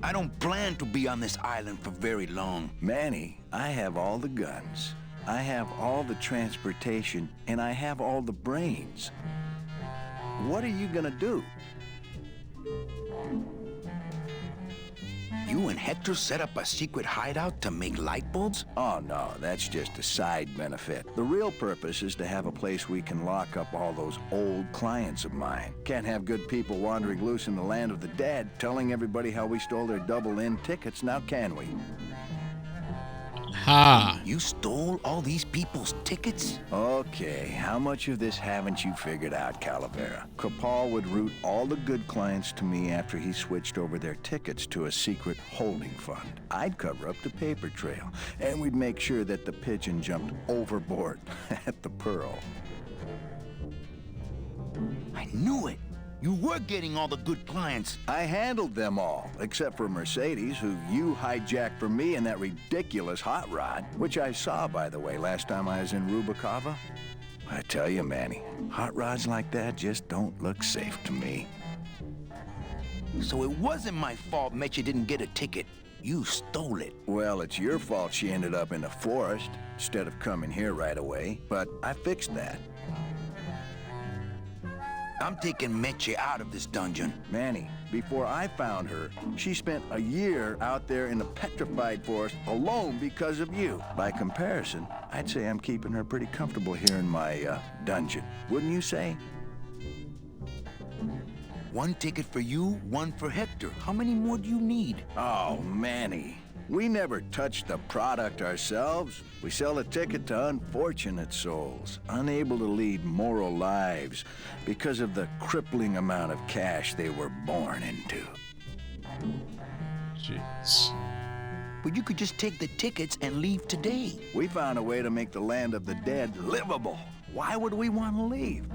I don't plan to be on this island for very long. Manny, I have all the guns. I have all the transportation, and I have all the brains. What are you gonna do? You and Hector set up a secret hideout to make light bulbs? Oh, no, that's just a side benefit. The real purpose is to have a place we can lock up all those old clients of mine. Can't have good people wandering loose in the land of the dead, telling everybody how we stole their double-in tickets, now can we? Ha! You stole all these people's tickets? Okay, how much of this haven't you figured out, Calavera? Capal would route all the good clients to me after he switched over their tickets to a secret holding fund. I'd cover up the paper trail, and we'd make sure that the pigeon jumped overboard at the Pearl. I knew it! You were getting all the good clients. I handled them all, except for Mercedes, who you hijacked from me in that ridiculous hot rod, which I saw, by the way, last time I was in Rubacava. I tell you, Manny, hot rods like that just don't look safe to me. So it wasn't my fault Meche didn't get a ticket. You stole it. Well, it's your fault she ended up in the forest instead of coming here right away, but I fixed that. I'm taking Meche out of this dungeon. Manny, before I found her, she spent a year out there in the petrified forest alone because of you. By comparison, I'd say I'm keeping her pretty comfortable here in my, dungeon. Wouldn't you say? One ticket for you, one for Hector. How many more do you need? Oh, Manny. We never touch the product ourselves. We sell a ticket to unfortunate souls, unable to lead moral lives because of the crippling amount of cash they were born into. Jeez. But you could just take the tickets and leave today. We found a way to make the land of the dead livable. Why would we want to leave?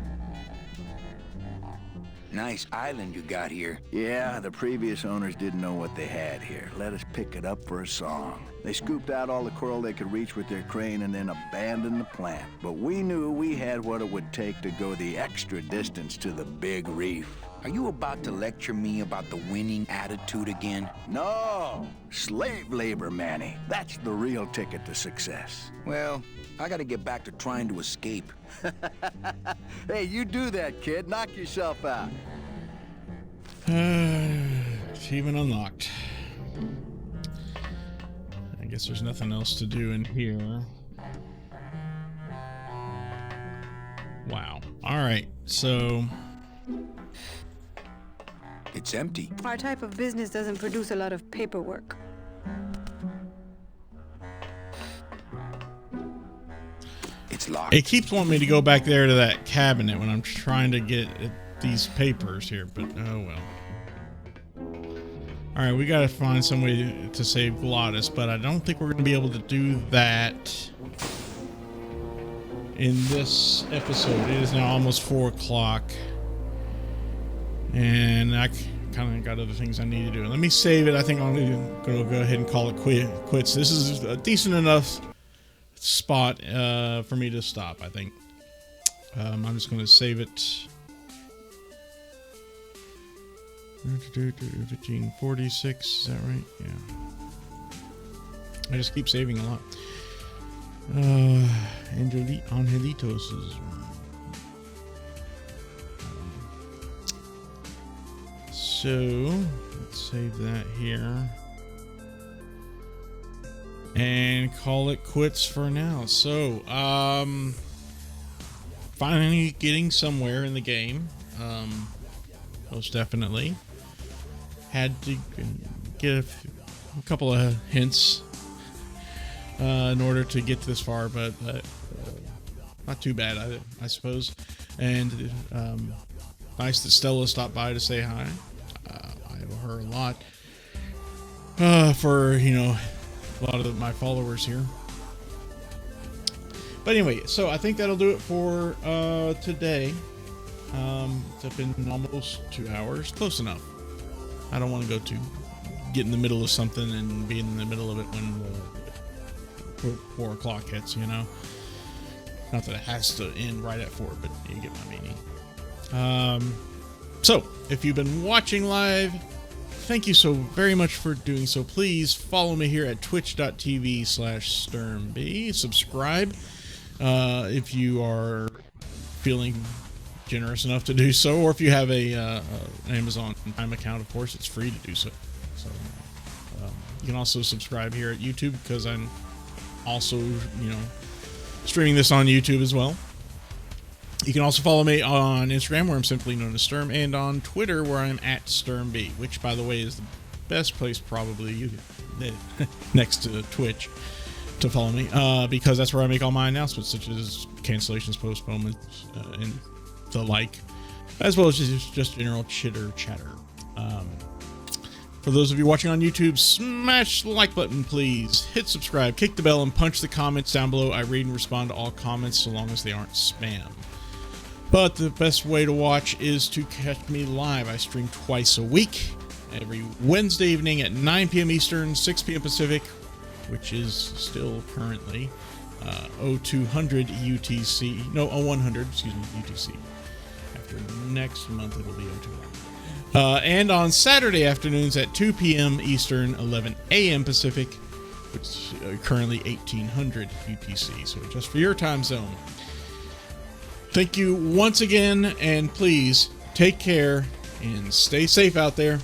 nice island you got here. Yeah, the previous owners didn't know what they had here. Let us pick it up for a song. They scooped out all the coral they could reach with their crane and then abandoned the plant. But we knew we had what it would take to go the extra distance to the big reef. Are you about to lecture me about the winning attitude again? No! Slave labor, Manny. That's the real ticket to success. Well, I gotta get back to trying to escape. Hey, you do that, kid. Knock yourself out. Achievement unlocked. I guess there's nothing else to do in here. Wow. Alright, so... It's empty. Our type of business doesn't produce a lot of paperwork. It's locked. It keeps wanting me to go back there to that cabinet when I'm trying to get these papers here, but oh well. Alright, we gotta find some way to save Glottis, but I don't think we're gonna be able to do that in this episode. It is now almost 4 o'clock. And I kind of got other things I need to do. Let me save it. I think I'm going to go ahead and call it quits. This is a decent enough spot for me to stop, I think. I'm just going to save it. 1546, is that right? Yeah. I just keep saving a lot. Angelitos is... So, let's save that here. And call it quits for now. So, finally getting somewhere in the game. Most definitely. Had to get a couple of hints in order to get this far, but not too bad, I suppose. And nice that Stella stopped by to say hi. I owe her a lot for, you know, a lot of my followers here. But anyway, so I think that'll do it for today. It's been almost 2 hours. Close enough. I don't want to get in the middle of something and be in the middle of it when 4 o'clock hits, you know. Not that it has to end right at 4, but you get my meaning. So, if you've been watching live, thank you so very much for doing so. Please follow me here at twitch.tv/SturmB. Subscribe if you are feeling generous enough to do so, or if you have an Amazon Prime account, of course, it's free to do so. So you can also subscribe here at YouTube, because I'm also, you know, streaming this on YouTube as well. You can also follow me on Instagram, where I'm simply known as Sturm, and on Twitter, where I'm at SturmB, which, by the way, is the best place probably next to Twitch to follow me, because that's where I make all my announcements, such as cancellations, postponements, and the like, as well as just general chitter chatter. For those of you watching on YouTube, smash the like button, please. Hit subscribe, kick the bell, and punch the comments down below. I read and respond to all comments, so long as they aren't spam. But the best way to watch is to catch me live. I stream twice a week, every Wednesday evening at 9 p.m. Eastern, 6 p.m. Pacific, which is still currently 0200 UTC. No, 0100, excuse me, UTC. After next month, it'll be 0200. And on Saturday afternoons at 2 p.m. Eastern, 11 a.m. Pacific, which is currently 1800 UTC. So just for your time zone. Thank you once again, and please take care and stay safe out there.